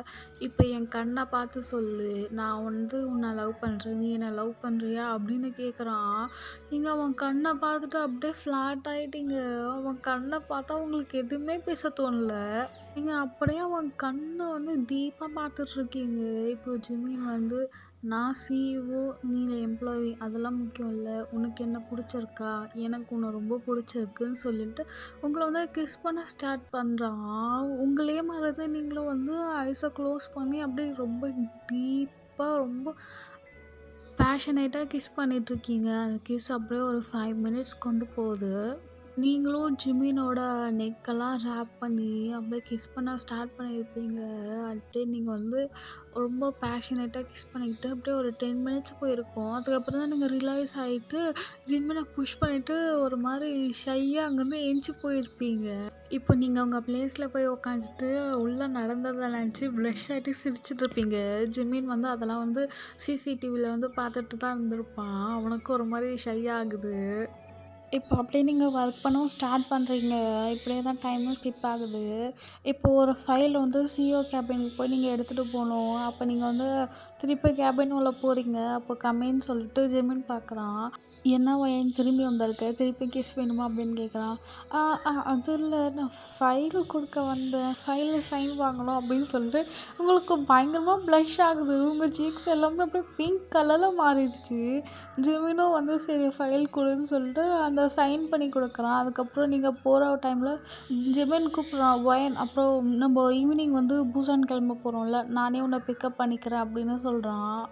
இப்போ என் கண்ணை பார்த்து சொல்லு, நான் வந்து உன்னை லவ் பண்ணுறேன், நீ என்னை லவ் பண்ணுறியா அப்படின்னு கேட்குறான். நீங்கள் அவன் கண்ணை பார்த்துட்டு அப்படியே ஃப்ளாட் ஆகிட்டீங்க. அவன் கண்ணை பார்த்தா உங்களுக்கு எதுவுமே பேச தோணல. நீங்கள் அப்படியே அவன் கண்ணை வந்து டீப்பாக பார்த்துட்ருக்கீங்க. இப்போ ஜிமின் வந்து நான் சிஇஓ, நீ எம்ப்ளாயி அதெல்லாம் முக்கியம் இல்லை, உனக்கு என்ன பிடிச்சிருக்கா, எனக்கு உன்னை ரொம்ப பிடிச்சிருக்குன்னு சொல்லிட்டு உங்களை வந்து கிஸ் பண்ண ஸ்டார்ட் பண்ணுறான். உங்களையே மறந்து நீங்களும் வந்து ஐஸை க்ளோஸ் பண்ணி அப்படியே ரொம்ப டீப்பாக ரொம்ப பேஷனேட்டாக கிஸ் பண்ணிகிட்ருக்கீங்க. அந்த கிஸ் அப்படியே ஒரு 5 மினிட்ஸ் கொண்டு போகுது. நீங்களும் ஜிமினோட நெக்கெல்லாம் ரேப் பண்ணி அப்படியே கிஸ் பண்ண ஸ்டார்ட் பண்ணியிருப்பீங்க. அப்படியே நீங்கள் வந்து ரொம்ப பேஷனேட்டாக கிஸ் பண்ணிக்கிட்டு அப்படியே ஒரு 10 மினிட்ஸ் போயிருக்கும். அதுக்கப்புறம் தான் நீங்கள் ரியலைஸ் ஆகிட்டு ஜிம்மினை புஷ் பண்ணிவிட்டு ஒரு மாதிரி ஷையாக அங்கேருந்து எந்திச்சி போயிருப்பீங்க. இப்போ நீங்கள் உங்கள் ப்ளேஸில் போய் உக்காந்துட்டு உள்ளே நடந்ததை நினச்சி ப்ளஷ் ஆகிட்டு சிரிச்சிட்ருப்பீங்க. ஜிமின் வந்து அதெல்லாம் வந்து சிசிடிவியில் வந்து பார்த்துட்டு தான் இருந்திருப்பான். அவனுக்கு ஒரு மாதிரி ஷை ஆகுது. இப்போ அப்படியே நீங்கள் ஒர்க் பண்ணவும் ஸ்டார்ட் பண்ணுறீங்க. இப்படியே தான் டைமும் ஸ்கிப் ஆகுது. இப்போ ஒரு ஃபைல் வந்து சிஇஓ கேபினுக்கு போய் நீங்கள் எடுத்துகிட்டு போகணும். அப்போ நீங்கள் வந்து திருப்பி கேபின் உள்ள போகிறீங்க. அப்போ கம்மின்னு சொல்லிட்டு ஜெமின் பார்க்குறான். என்ன ஏன் திரும்பி வந்திருக்க, திருப்பி கிஸ் வேணுமா அப்படின்னு கேட்குறான். அது இல்லை, நான் ஃபைலு கொடுக்க வந்தேன், ஃபைலில் சைன் வாங்கணும் அப்படின்னு சொல்லிட்டு உங்களுக்கு பயங்கரமாக ப்ளஷ் ஆகுது. உங்கள் சீக்ஸ் எல்லாமே அப்படியே பிங்க் கலரில் மாறிடுச்சு. ஜெமினும் வந்து சரி ஃபைல் கொடுன்னு சொல்லிட்டு அந்த சைன் பண்ணி கொடுக்குறான். அதுக்கப்புறம் நீங்கள் போகிற டைமில் ஜெமின் கூப்பிட்றான் ஒயன், அப்புறம் நம்ம ஈவினிங் வந்து பூசான் கிளம்ப போகிறோம்ல, நானே உன்னை பிக்கப் பண்ணிக்கிறேன் அப்படின்னு சொல்கிறான்.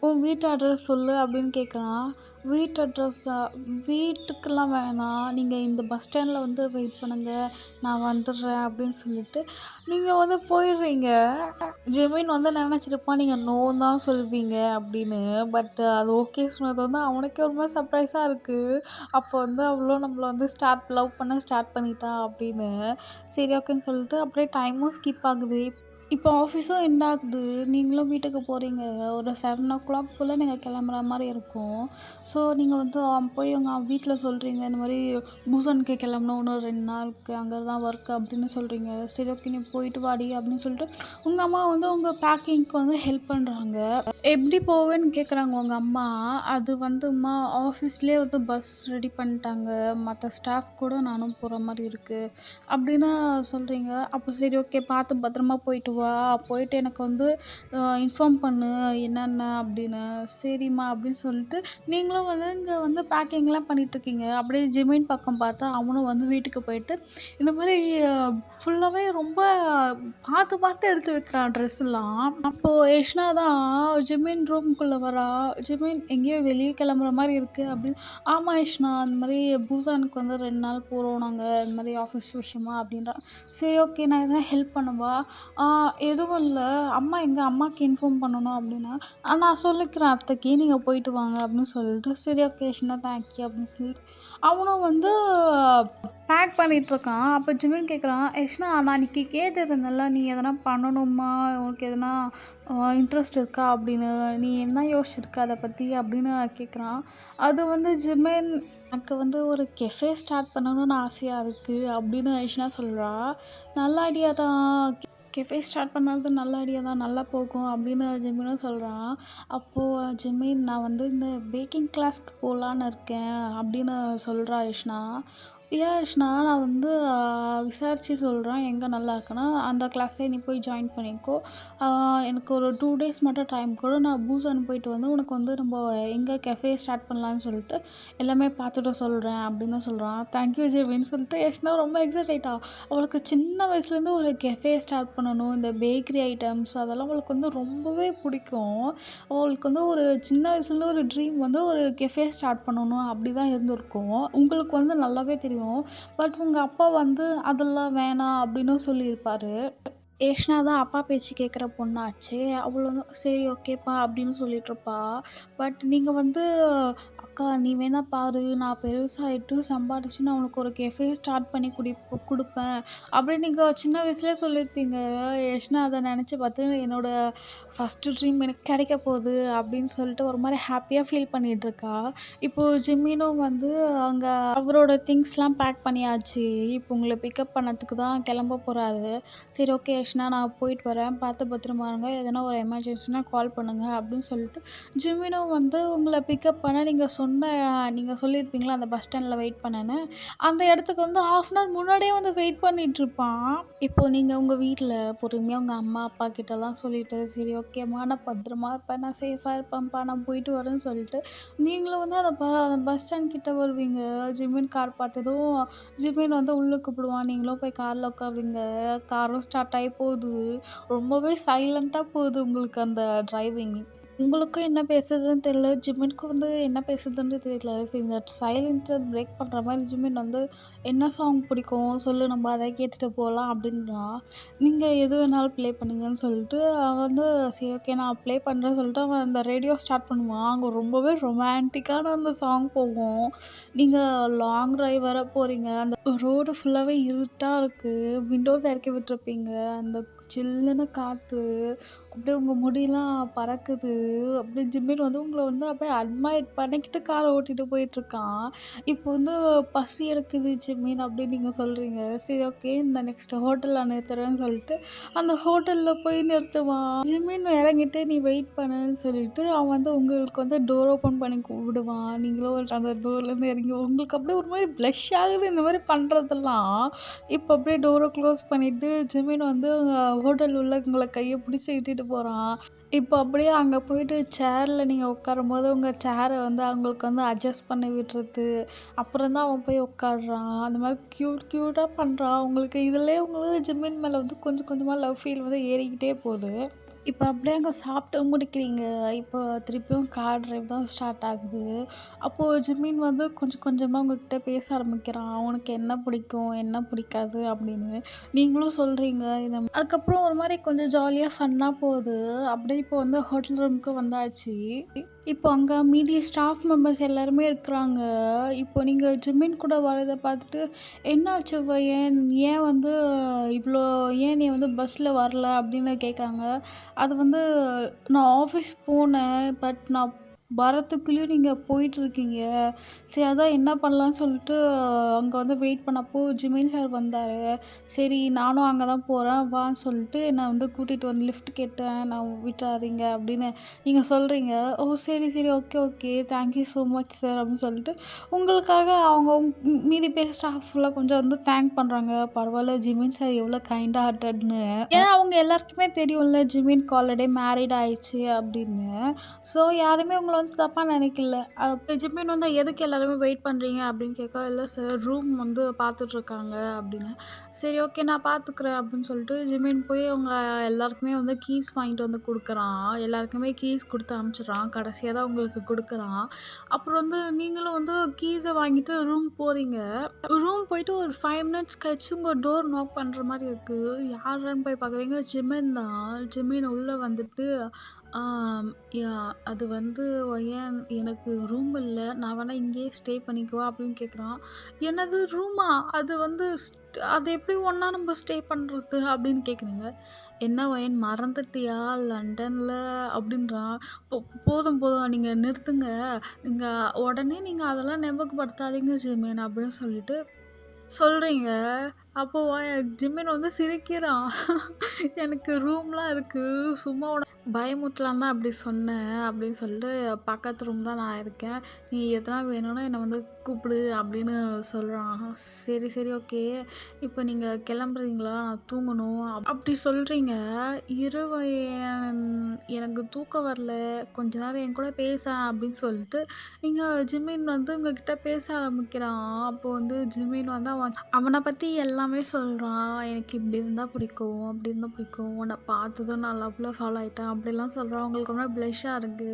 உன் வீட்டு அட்ரஸ் சொல்லு அப்படின்னு கேட்குறான். வீட்டு அட்ரஸா, வீட்டுக்கெல்லாம் வேணாம், நீங்கள் இந்த பஸ் ஸ்டாண்டில் வந்து வெயிட் பண்ணுங்கள், நான் வந்துடுறேன் அப்படின்னு சொல்லிட்டு நீங்கள் வந்து போயிடுறீங்க. ஜெமின் வந்து நினச்சிருப்பான் நீங்கள் நோ தான் சொல்வீங்க அப்படின்னு. பட் அது ஓகே சொன்னது வந்து அவனுக்கே ஒரு மாதிரி சர்ப்ரைஸாக இருக்குது. அப்போ வந்து அவ்வளோ நம்மளை வந்து லவ் பண்ண ஸ்டார்ட் பண்ணிட்டா அப்படின்னு. சரி ஓகேன்னு சொல்லிட்டு அப்படியே டைமும் ஸ்கிப் ஆகுது. இப்போ ஆஃபீஸும் எண்ட் ஆகுது. நீங்களும் வீட்டுக்கு போகிறீங்க. ஒரு 7:00 போல் நீங்கள் கிளம்புற மாதிரி இருக்கும். ஸோ நீங்கள் வந்து போய் உங்கள் வீட்டில் சொல்கிறீங்க, இந்த மாதிரி பூசானுக்கு கிளம்பணும், இன்னும் 2 நாளுக்கு அங்கே தான் ஒர்க் அப்படின்னு சொல்கிறீங்க. சரி ஓகே நீ போயிட்டு வாடி அப்படின்னு சொல்லிட்டு உங்கள் அம்மா வந்து உங்கள் பேக்கிங்க்கு வந்து ஹெல்ப் பண்ணுறாங்க. எப்படி போவேன்னு கேட்குறாங்க உங்கள் அம்மா. அது வந்தும்மா ஆஃபீஸ்லேயே வந்து பஸ் ரெடி பண்ணிட்டாங்க, மற்ற ஸ்டாஃப் கூட நானும் போகிற மாதிரி இருக்குது அப்படின்னு சொல்கிறீங்க. அப்போ சரி ஓகே பார்த்து பத்திரமா போயிட்டு வா, போயிட்டு எனக்கு வந்து இன்ஃபார்ம் பண்ணு என்னென்ன அப்படின்னு. சரிம்மா அப்படின்னு சொல்லிட்டு நீங்களும் வந்து இங்கே வந்து பேக்கிங்லாம் பண்ணிகிட்ருக்கீங்க. அப்படியே ஜிமின் பக்கம் பார்த்தா அவனும் வந்து வீட்டுக்கு போயிட்டு இந்த மாதிரி ஃபுல்லாகவே ரொம்ப பார்த்து பார்த்து எடுத்து வைக்கிறான் ட்ரெஸ்ஸெல்லாம். அப்போது யஷ்னா தான் ஜிமின் ரூம்குள்ளே வரா. ஜிமின் எங்கேயோ வெளியே கிளம்புற மாதிரி இருக்குது அப்படின்னு. ஆமாம் யஷ்னா, அந்த மாதிரி பூசானுக்கு வந்து 2 நாள் போகிறோம் நாங்கள், இந்த மாதிரி ஆஃபீஸ் விஷயமா அப்படின்றா. சரி ஓகே நான் எதனா ஹெல்ப் பண்ணவா? எதுவும் இல்லை, அம்மா எங்கே, அம்மாவுக்கு இன்ஃபார்ம் பண்ணணும் அப்படின்னா, நான் சொல்லிக்கிறேன் அத்தைக்கு, நீங்கள் போயிட்டு வாங்க அப்படின்னு சொல்லிட்டு, சரி ஓகே யஷ்னா தேங்க்யூ அப்படின்னு சொல்லிட்டு அவனும் வந்து பேக் பண்ணிகிட்ருக்கான். அப்போ ஜிமின் கேட்குறான், யஷ்னா நான் அன்றைக்கி கேட்டிருந்தேன்ல, நீ எதனா பண்ணணுமா, உனக்கு எதனா இன்ட்ரெஸ்ட் இருக்கா அப்படின்னு, நீ என்ன யோசிச்சிருக்க அதை பற்றி அப்படின்னு கேட்குறான். அது வந்து ஜிமின் எனக்கு வந்து ஒரு கெஃபே ஸ்டார்ட் பண்ணணும்னு ஆசையாக இருக்குது அப்படின்னு யஷ்னா சொல்கிறா. நல்ல ஐடியா தான், கெஃபே ஸ்டார்ட் பண்ணுறது நல்ல ஐடியா தான், நல்லா போகும் அப்படின்னு ஜெமினும் சொல்கிறான். அப்போது ஜெமின் நான் வந்து இந்த பேக்கிங் கிளாஸ்க்கு போகலான்னு இருக்கேன் அப்படின்னு சொல்கிறா யஷ்னா. ஏன் யஷ்னா, நான் வந்து விசாரித்து சொல்கிறேன் எங்கே நல்லா இருக்குன்னா, அந்த கிளாஸே நீ போய் ஜாயின் பண்ணிக்கோ, எனக்கு ஒரு 2 டேஸ் மட்டும் டைம் கொடு, நான் பூசான் போயிட்டு வந்து உனக்கு வந்து நம்ம எங்கே கெஃபே ஸ்டார்ட் பண்ணலான்னு சொல்லிட்டு எல்லாமே பார்த்துட்டு சொல்கிறேன் அப்படின்னு சொல்கிறான். தேங்க்யூ ஜெமின்னு சொல்லிட்டு யஷ்னா ரொம்ப எக்ஸைட் ஆகிட்டா. அவளுக்கு சின்ன வயசுலேருந்து ஒரு கெஃபே ஸ்டார்ட் பண்ணணும், இந்த பேக்கரி ஐட்டம்ஸ் அதெல்லாம் அவளுக்கு வந்து ரொம்பவே பிடிக்கும். அவளுக்கு வந்து ஒரு சின்ன வயசுலேருந்து ஒரு ட்ரீம் வந்து ஒரு கெஃபே ஸ்டார்ட் பண்ணணும் அப்படி தான் இருந்திருக்கும். உங்களுக்கு வந்து நல்லாவே தெரியும். பட் உங்கள் அப்பா வந்து அதெல்லாம் வேணாம் அப்படின்னு சொல்லியிருப்பார். ஏஷ்னா தான் அப்பா பேச்சு கேட்குற பொண்ணாச்சே! அவ்வளோதான் சரி ஓகேப்பா அப்படின்னு சொல்லிட்டுருப்பா. பட் நீங்க வந்து அக்கா நீ வேணா பாரு, நான் பெருசாயிட்டு சம்பாரிச்சு நான் உனக்கு ஒரு கெஃபே ஸ்டார்ட் பண்ணி குடுப்பேன். அப்படின்னு நீங்க சின்ன வயசுலயே சொல்லியிருப்பீங்க. ஏஷ்னா அத நெனச்சு பார்த்து என்னோட ஃபர்ஸ்ட்டு ட்ரீம் எனக்கு கிடைக்க போகுது அப்படின்னு சொல்லிட்டு ஒரு மாரி ஹாப்பியா ஃபீல் பண்ணிட்டுருக்கா. இப்போ ஜிம்மினும் வந்து அங்க அவரோட திங்ஸ்லாம் பேக் பண்ணியாச்சு. இப்போ உங்கள பிக்கப் பண்ணதுக்கு தான் கிளம்ப போறாரு. சரி ஓகே யஷ்னா நான் போயிட்டு வரேன். பார்த்து பத்திரமா இருங்க. எதனா ஒரு எமர்ஜென்சினா கால் பண்ணுங்க அப்படின்னு சொல்லிட்டு, ஜிமினும் வந்து உங்கள பிக்கப் பண்ண நீங்க சொல்லியிருப்பீங்கள்ல அந்த பஸ் ஸ்டாண்ட்ல வெயிட் பண்ணேன்னு, அந்த இடத்துக்கு வந்து 1/2 அன் ஹவர் முன்னாடியே வந்து வெயிட் பண்ணிட்டுருப்பான். இப்போ நீங்க உங்க வீட்ல பொறுமையா உங்க அம்மா, அப்பா கிட்டலாம் சொல்லிட்டு, சரி ஓகேம்மா நான் பத்திரமா இருப்பேன், நான் சேஃபா இருப்பேன்ப்பா, நான் போயிட்டு வரேன்னு சொல்லிட்டு, நீங்களும் வந்து அந்த பஸ் ஸ்டாண்ட் கிட்ட வருவீங்க. ஜிமின் கார் பார்த்ததும் ஜிமின் வந்து உள்ள கூப்பிடுவான். நீங்களும் போய் கார்ல உட்காருவீங்க. காரும் ஸ்டார்ட் ஆகி போகுது. ரொம்பவே சைலண்ட்டா போகுது உங்களுக்கு அந்த டிரைவிங். உங்களுக்கும் என்ன பேசுறதுன்னு தெரியல. ஜிமினுக்கும் வந்து என்ன பேசுறதுன்னு தெரியல. சரி இந்த சைலன்ட்ட பிரேக் பண்ற மாரி ஜிமின் வந்து, "என்ன சாங் பிடிக்கும்? சொல்லு நம்ம அத கேட்டுட்டு போலாம்" அப்படின்றான். நீங்க எது வேணாலும் ப்ளே பண்ணுங்கன்னு சொல்லிட்டு, அவன் வந்து சரி ஓகே நான் ப்ளே பண்றேன்னு சொல்லிட்டு, அவன் அந்த ரேடியோ ஸ்டார்ட் பண்ணுவான். அங்க ரொம்பவே ரொமான்டிக்கான அந்த சாங் போகும். நீங்க லாங் டிரைவ் வேற போறீங்க. அந்த ரோடு ஃபுல்லாவே இருட்டா இருக்கு. விண்டோஸ் இறக்கி விட்டுருப்பீங்க. அந்த சில்லுன்னு காத்து, அப்படியே உங்க முடியெல்லாம் பறக்குது. அப்படியே ஜிம்மின்னு வந்து உங்கள வந்து அப்படியே அட்மையர் பண்ணிக்கிட்டு கார ஓட்டிட்டு போயிட்டுருக்கான். இப்போ வந்து பசி எடுக்குது ஜிம்மின் அப்படின்னு நீங்க சொல்றீங்க. சரி ஓகே இந்த நெக்ஸ்ட் ஹோட்டல்ல நிறுத்துறேன்னு சொல்லிட்டு, அந்த ஹோட்டல்ல போய் நிறுத்துவான். ஜிம்மின் இறங்கிட்டு நீ வெயிட் பண்ணுன்னு சொல்லிட்டு, அவன் வந்து உங்களுக்கு வந்து டோர் ஓப்பன் பண்ணி விடுவான். நீங்களும் அந்த டோர்லேருந்து இறங்கி உங்களுக்கு அப்படியே ஒரு மாரி ப்ளஷ் ஆகுது இந்த மாரி பண்றதெல்லாம். இப்போ அப்படியே டோர க்ளோஸ் பண்ணிட்டு ஜிமின் வந்து ஹோட்டல் உள்ள உங்கள கைய பிடிச்சு இட்டுட்டு போறான். இப்போ அப்படியே அங்க போயிட்டு சேர்ல நீங்க உட்காரும்போது, உங்க சேர வந்து அவங்களுக்கு வந்து அட்ஜஸ்ட் பண்ணி விடுறது. அப்புறம் தான் அவன் போய் உட்காருறான். அந்த மாரி க்யூட்டா பண்றான். உங்களுக்கு இதுலயே உங்களுக்கு ஜிமின் மேல வந்து கொஞ்சம் கொஞ்சமா லவ் ஃபீல் வந்து ஏறிக்கிட்டே போகுது. இப்போ அப்படியே அங்க சாப்பிட்டு முடிக்கிறீங்க. இப்போ திருப்பியும் கார் டிரைவ் தான் ஸ்டார்ட் ஆகுது. அப்போது ஜிமின் வந்து கொஞ்சம் கொஞ்சமா உங்ககிட்ட பேச ஆரம்பிக்கிறான். உனக்கு என்ன பிடிக்கும்? என்ன பிடிக்காது? அப்படின்னு. நீங்களும் சொல்றீங்க. அதுக்கப்புறம் ஒரு மாரி கொஞ்சம் ஜாலியா ஃபன்னா போகுது. அப்படியே இப்போ வந்து ஹோட்டல் ரூமுக்கு வந்தாச்சு. இப்போ அங்க மீதி ஸ்டாஃப் மெம்பர்ஸ் எல்லாருமே இருக்கிறாங்க. இப்போ நீங்க ஜிமின் கூட வரத பார்த்துட்டு, "என்னாச்சு பையன்? ஏன் வந்து இவ்ளோ ஏன் நீ வந்து பஸ்ல வரல?" அப்படின்னு கேட்குறாங்க. அது வந்து நான் ஆஃபீஸ் போனேன். பட் நான் வரத்துக்குள்ளேயும் நீங்க போயிட்டுருக்கீங்க. சரி அதான் என்ன பண்ணலான்னு சொல்லிட்டு அங்க வந்து வெயிட் பண்ணப்போ ஜிமின் சார் வந்தாரு. சரி நானும் அங்க தான் போறேன் வான்னு சொல்லிட்டு என்ன வந்து கூட்டிட்டு வந்து லிஃப்ட் கேட்டேன். நான் விட்டுறாதீங்க அப்படின்னு நீங்க சொல்றீங்க. ஓ! சரி, சரி. Okay, okay. Thank you so much sir அப்படின்னு சொல்லிட்டு உங்களுக்காக அவங்க மீதி பேர் ஸ்டாஃப்லாம் கொஞ்சம் வந்து தேங்க் பண்றாங்க. பரவால்ல ஜிமின் சார் எவ்வளோ கைண்ட் ஹார்ட்டட்ன்னு. ஏன்னா அவங்க எல்லாருக்குமே தெரியும்ல ஜிமின்க்கு ஆல்ரெடி மேரிட் ஆயிடுச்சு அப்படின்னு. ஸோ யாருமே உங்கள வந்து தப்பா நினைக்கல. அப்ப ஜிமின் வந்து எதுக்கு எல்லாருமே வெயிட் பண்றீங்க அப்படின்னு கேட்க, "இல்ல சார் ரூம் வந்து பார்த்துட்ருக்காங்க" அப்படின்னு. சரி ஓகே நான் பார்த்துக்கிறேன் அப்படின்னு சொல்லிட்டு ஜிமின் போய் அவங்க எல்லாருக்குமே வந்து கீஸ் வாங்கிட்டு வந்து குடுக்குறான். எல்லாருக்குமே கீஸ் குடுத்து அனுப்பிச்சிடுறான். கடைசியா தான் உங்களுக்கு குடுக்குறான். அப்புறம் வந்து நீங்களும் வந்து கீஸ வாங்கிட்டு ரூம் போறீங்க. ரூம் போயிட்டு ஒரு 5 மினிட்ஸ் கழிச்சு உங்க டோர் நாக் பண்ற மாரி இருக்கு. யாருன்னு போய் பார்க்குறீங்க, ஜிமின் தான். ஜிமின் உள்ள வந்துட்டு, ஆம் யா அது வந்து ஏன் எனக்கு ரூம் இல்ல. நான் வேணா இங்கேயே ஸ்டே பண்ணிக்கவா? அப்படின்னு கேட்குறான். என்னது ரூமா? அது வந்து அது எப்படி ஒண்ணா நம்ம ஸ்டே பண்றது? அப்படின்னு கேட்குறீங்க. என்ன வயன் மறந்துட்டியா? லண்டன்ல அப்படின்றான். போ போதும் போதும் நீங்க நிறுத்துங்க. நீங்க உடனே நீங்க அதெல்லாம் ஞாபகப்படுத்தாதீங்க ஜிமின் அப்படின்னு சொல்லிட்டு சொல்றீங்க. அப்போ ஜிமின் வந்து சிரிக்கிறான். எனக்கு ரூம்லாம் இருக்கு. சும்மா உன்ன பயமுறுத்தலான்னு தான் அப்படி சொன்னேன் அப்படின்னு சொல்லிட்டு, பக்கத்து ரூம் தான் நான் இருக்கேன். நீ எதனா வேணும்னா என்ன வந்து கூப்பிடு அப்படின்னு சொல்றான். சரி, சரி ஓகே. இப்போ நீங்க கிளம்புறீங்களா? நான் தூங்கணும். அப்படி சொல்றீங்க. "இரு எனக்கு தூக்கம் வரல. கொஞ்ச நேரம் என் கூட பேசேன்" அப்படின்னு சொல்லிட்டு, நீங்க ஜிமின் வந்து உங்ககிட்ட பேச ஆரம்பிக்கிறான். அப்போ வந்து ஜிமின் வந்து அவன பத்தி எல்லாமே சொல்றான். "எனக்கு இப்படி இருந்தா பிடிக்கும், அப்படி இருந்தா பிடிக்கும். உன்ன பார்த்ததும் நான் லவ்ல ஃபாலோ ஆயிட்டேன்." அப்படிலாம் சொல்றான். உங்களுக்கு ஒரு மாரி ப்ளஷ்ஷா இருக்கு.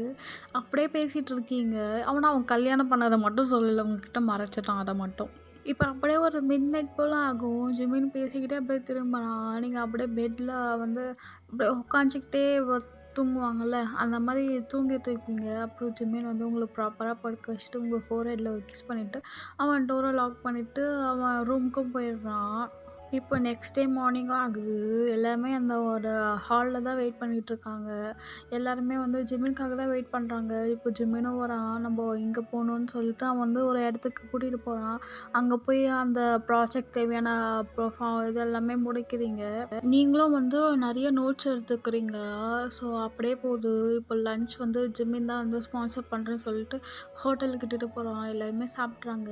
அப்படியே பேசிட்டு இருக்கீங்க. அவன் கல்யாணம் பண்ணத மட்டும் சொல்லல. உங்ககிட்ட மறைச்சிட்டான் அத மட்டும். இப்போ அப்படியே ஒரு மிட் நைட் போல் ஆகும். ஜிமின் பேசிக்கிட்டே அப்படியே திரும்புறான். நீங்கள் அப்படியே பெட்டில் வந்து அப்படியே உட்காந்துக்கிட்டே தூங்குவாங்கல்ல, அந்த மாதிரி தூங்கிட்டு இருப்பீங்க. அப்புறம் ஜிமின் வந்து உங்களை ப்ராப்பராக படுக்க வச்சுட்டு உங்கள் ஃபோர்ஹெட்டில் ஒரு கிஸ் பண்ணிவிட்டு அவன் டோரை லாக் பண்ணிவிட்டு அவன் ரூமுக்கும் போயிடுறான். இப்போ நெக்ஸ்ட் டே மார்னிங்கும் ஆகுது. எல்லாருமே அந்த ஒரு ஹாலில் தான் வெயிட் பண்ணிகிட்ருக்காங்க. எல்லாருமே வந்து ஜிம்மினுக்காக தான் வெயிட் பண்ணுறாங்க. இப்போ ஜிம்மினும் வரான். நம்ம இங்கே போகணுன்னு சொல்லிட்டு அவன் வந்து ஒரு இடத்துக்கு கூட்டிகிட்டு போகிறான். அங்கே போய் அந்த ப்ராஜெக்ட் தேவையான இது எல்லாமே முடிக்கிறீங்க. நீங்களும் வந்து நிறைய நோட்ஸ் எடுத்துக்கிறீங்க. ஸோ அப்படியே போகுது. இப்போ லன்ச் வந்து ஜிம்மின் தான் வந்து ஸ்பான்சர் பண்ணுறேன்னு சொல்லிட்டு ஹோட்டலுக்கு இட்டுட்டு போகிறான். எல்லாருமே சாப்பிட்றாங்க.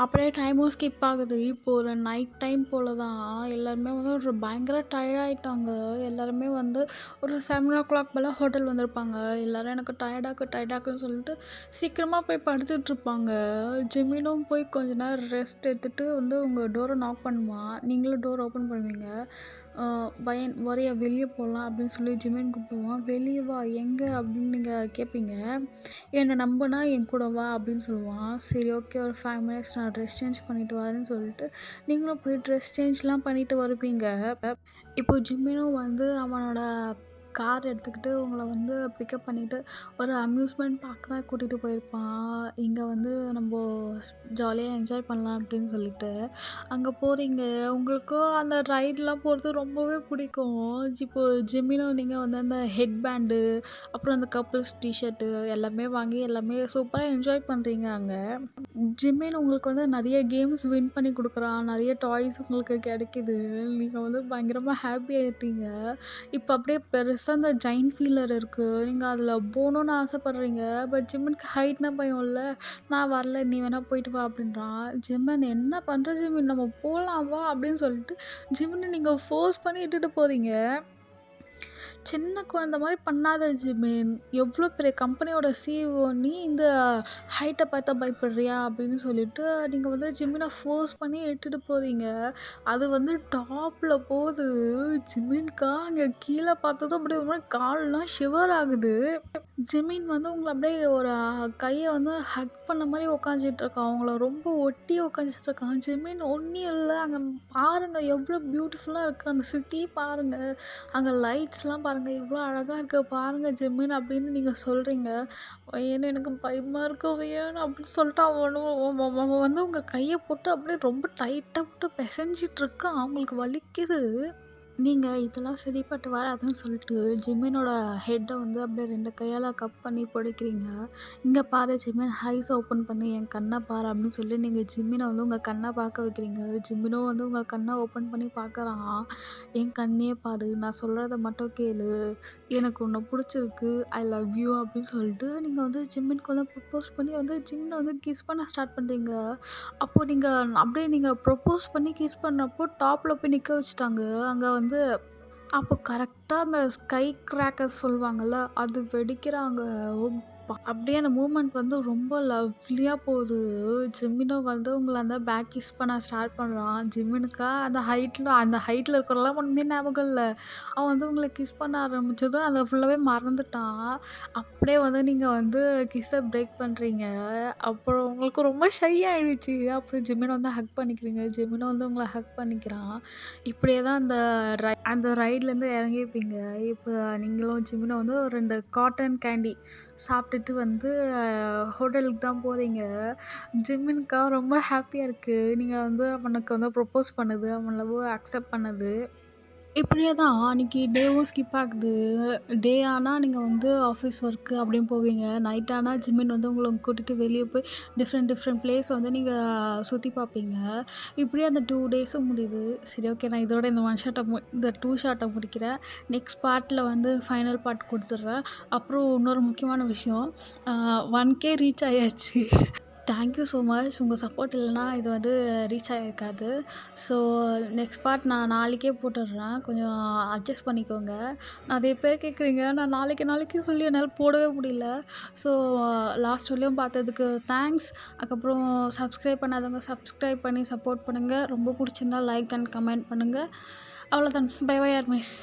அப்படியே டைமும் ஸ்கிப் ஆகுது. இப்போ ஒரு நைட் டைம் போல் தான் எல்லாருமே வந்து ஒரு பயங்கர டயர்டாயிட்டாங்க. எல்லாருமே வந்து ஒரு 7:00 போல் ஹோட்டல் வந்திருப்பாங்க. எல்லோரும் எனக்கு டயர்டாக்குன்னு சொல்லிட்டு சீக்கிரமாக போய் படுத்துட்ருப்பாங்க. ஜிமினும் போய் கொஞ்ச நேரம் ரெஸ்ட் எடுத்துகிட்டு வந்து உங்கள் டோரை நாக் பண்ணுவான். நீங்களும் டோர் ஓப்பன் பண்ணுவீங்க. வரைய வெளியே போகலாம் அப்படின்னு சொல்லி ஜிமின் கூப்பிடுவான். வெளியே வா, எங்கே அப்படின்னு நீங்கள் கேட்பீங்க. என்னை நம்பினா என் கூட வா அப்படின்னு சொல்லுவான். சரி, ஓகே, ஒரு 5 மினிட்ஸ் நான் ட்ரெஸ் சேஞ்ச் பண்ணிவிட்டு வரேன்னு சொல்லிட்டு நீங்களும் போய் ட்ரெஸ் சேஞ்ச்லாம் பண்ணிவிட்டு வருவீங்க. இப்போ ஜிம்மினும் வந்து அவனோட கார் எடுத்துக்கிட்டு உங்களை வந்து பிக்கப் பண்ணிவிட்டு ஒரு அம்யூஸ்மெண்ட் பார்க் தான் கூட்டிகிட்டு போயிருப்பான். இங்கே வந்து நம்ம ஜாலியாக என்ஜாய் பண்ணலாம் அப்படின்னு சொல்லிட்டு அங்கே போகிறீங்க. உங்களுக்கும் அந்த ரைடெலாம் போகிறது ரொம்பவே பிடிக்கும். இப்போ ஜிம்மினும் நீங்கள் வந்து அந்த ஹெட் பேண்டு அப்புறம் அந்த கப்புள்ஸ் டிஷர்ட்டு எல்லாமே வாங்கி எல்லாமே சூப்பராக என்ஜாய் பண்ணுறீங்க அங்கே. ஜிம்மின் உங்களுக்கு வந்து நிறைய கேம்ஸ் வின் பண்ணி கொடுக்குறான். நிறைய டாய்ஸ் உங்களுக்கு கிடைக்கிது. நீங்கள் வந்து பயங்கரமாக ஹாப்பி ஆகிட்டீங்க. இப்போ அப்படியே பெருசாக அந்த ஜெயண்ட் வீலர் இருக்குது. நீங்கள் அதில் போகணுன்னு ஆசைப்பட்றீங்க. பட் ஜிம்மினுக்கு ஹைட்னா பயம் இல்லை. நான் வரல, நீ வேணால் போயிட்டு வா அப்படின்றான். ஜிம்மன் என்ன பண்ணுற ஜிம்மின், நம்ம போகலாம் வா அப்படின்னு சொல்லிட்டு ஜிம்மினை நீங்கள் ஃபோர்ஸ் பண்ணி இட்டுட்டு போகிறீங்க. சின்ன குழந்த மாதிரி பண்ணாத ஜிமின், எவ்வளோ பெரிய கம்பெனியோட சிஇஓ நீ, இந்த ஹைட்டை பார்த்தா பயப்படுறியா அப்படின்னு சொல்லிட்டு நீங்கள் வந்து ஜிம்மினை ஃபோர்ஸ் பண்ணி இட்டுட்டு போகிறீங்க. அது வந்து டாப்பில் போகுது. ஜிமின்கா அங்கே கீழே பார்த்ததும் அப்படியே ஒரு மாதிரி கால்லாம் ஷிவர் ஆகுது. ஜிமின் வந்து உங்களை அப்படியே ஒரு கையை வந்து ஹக் பண்ண மாதிரி உட்காந்துட்ருக்கான். அவங்கள ரொம்ப ஒட்டி உட்காந்துட்ருக்கான். ஜிமின் ஒன்றும் இல்லை, அங்கே பாருங்கள் எவ்வளோ பியூட்டிஃபுல்லாக இருக்குது அந்த சிட்டி, பாருங்கள் அங்கே லைட்ஸ்லாம் பாருங்கள் எவ்வளோ அழகாக இருக்குது பாருங்கள் ஜிமின் அப்படின்னு நீங்கள் சொல்கிறீங்க. ஏன்னு எனக்கு பயமாக இருக்கு வேணும் அப்படின்னு சொல்லிட்டு அவன் வந்து உங்கள் கையை போட்டு அப்படியே ரொம்ப டைட்டாக போட்டு பிசைஞ்சிட்ருக்கான். அவங்களுக்கு வலிக்குது. நீங்கள் இதெல்லாம் சரிப்பட்டு வராதுன்னு சொல்லிட்டு ஜிம்மினோட ஹெட்டை வந்து அப்படியே 2 கையால் கப் பண்ணி பிடிக்கிறீங்க. இங்கே பாரு ஜிம்மின், ஐஸ் ஓப்பன் பண்ணி என் கண்ணை பாரு அப்படின்னு சொல்லி நீங்கள் ஜிம்மினை வந்து உங்கள் கண்ணை பார்க்க வைக்கிறீங்க. ஜிம்மினும் வந்து உங்கள் கண்ணை ஓப்பன் பண்ணி பார்க்குறான். என் கண்ணையே பாரு, நான் சொல்கிறத மட்டும் கேளு, எனக்கு உன்னை பிடிச்சிருக்கு, ஐ லவ் யூ அப்படின்னு சொல்லிட்டு நீங்கள் வந்து ஜிம்மினுக்கு வந்து ப்ரப்போஸ் பண்ணி வந்து ஜிம்மினை வந்து கிஸ் பண்ண ஸ்டார்ட் பண்ணுறீங்க. அப்போது நீங்கள் அப்படியே நீங்கள் ப்ரப்போஸ் பண்ணி கிஸ் பண்ணப்போ டாப்பில் போய் நிற்க வச்சுட்டாங்க. அங்கே வந்து அப்போ கரெக்டாக அந்த ஸ்கை கிராக்கர்ஸ் சொல்லுவாங்கள்ல, அது வெடிக்கிறாங்க. அப்படியே அந்த மூமெண்ட் வந்து ரொம்ப லவ்லியாக போகுது. ஜிம்மினும் வந்து உங்களை அந்த பேக் கிஸ் பண்ண ஸ்டார்ட் பண்ணுறான். ஜிம்மினுக்கா அந்த ஹைட்டில் இருக்கிறதெல்லாம் ஒன்றுமே ஞாபகம் இல்லை. அவன் வந்து உங்களை கிஸ் பண்ண ஆரம்பித்ததும் அதை ஃபுல்லாகவே மறந்துட்டான். அப்படியே வந்து நீங்கள் வந்து கிஸ்ஸை பிரேக் பண்ணுறீங்க. அப்புறம் உங்களுக்கு ரொம்ப ஷை ஆகிடுச்சு. அப்புறம் ஜிம்மினை வந்து ஹக் பண்ணிக்கிறீங்க. ஜிம்மினும் வந்து உங்களை ஹக் பண்ணிக்கிறான். இப்படியே தான் அந்த ரைட்லேருந்து இறங்கியிருப்பீங்க. இப்போ நீங்களும் ஜிம்மினும் வந்து ஒரு 2 காட்டன் கேண்டி சாப்பிட்டுட்டு வந்து ஹோட்டலுக்கு தான் போகிறீங்க. ஜிம்மினுக்கா ரொம்ப ஹாப்பியாக இருக்குது. நீங்கள் வந்து அவனுக்கு வந்து ப்ரப்போஸ் பண்ணது, அவன் லவ் அக்செப்ட் பண்ணது. இப்படியே தான் அன்றைக்கி டேவும் ஸ்கிப் ஆகுது. டே ஆனால் நீங்கள் வந்து ஆஃபீஸ் ஒர்க்கு அப்படின்னு போவீங்க. நைட் ஆனால் ஜிம்மின் வந்து உங்களை கூட்டிகிட்டு வெளியே போய் டிஃப்ரெண்ட் பிளேஸ் வந்து நீங்கள் சுற்றி பார்ப்பீங்க. இப்படியே அந்த 2 டேஸும் முடியுது. சரி, ஓகே, நான் இதோட இந்த 2 ஷார்ட்டை முடிக்கிறேன். நெக்ஸ்ட் பார்ட்டில் வந்து ஃபைனல் பார்ட் கொடுத்துட்றேன். அப்புறம் இன்னொரு முக்கியமான விஷயம், 1K ரீச் ஆயாச்சு. Thank you so much. உங்கள் சப்போர்ட் இல்லைனா இது வந்து ரீச் ஆகிருக்காது. ஸோ நெக்ஸ்ட் பார்ட் நான் நாளைக்கே போட்டுடுறேன். கொஞ்சம் அட்ஜஸ்ட் பண்ணிக்கோங்க. நிறைய பேர் கேட்குறீங்க, நான் நாளைக்கு சொல்லி என்னால் போடவே முடியல. ஸோ லாஸ்ட் வரையும் பார்த்ததுக்கு தேங்க்ஸ். அதுக்கப்புறம் சப்ஸ்கிரைப் பண்ணாதவங்க சப்ஸ்கிரைப் பண்ணி சப்போர்ட் பண்ணுங்கள். ரொம்ப பிடிச்சிருந்தா லைக் அண்ட் கமெண்ட் பண்ணுங்கள். அவ்வளோதான். Bye bye armies.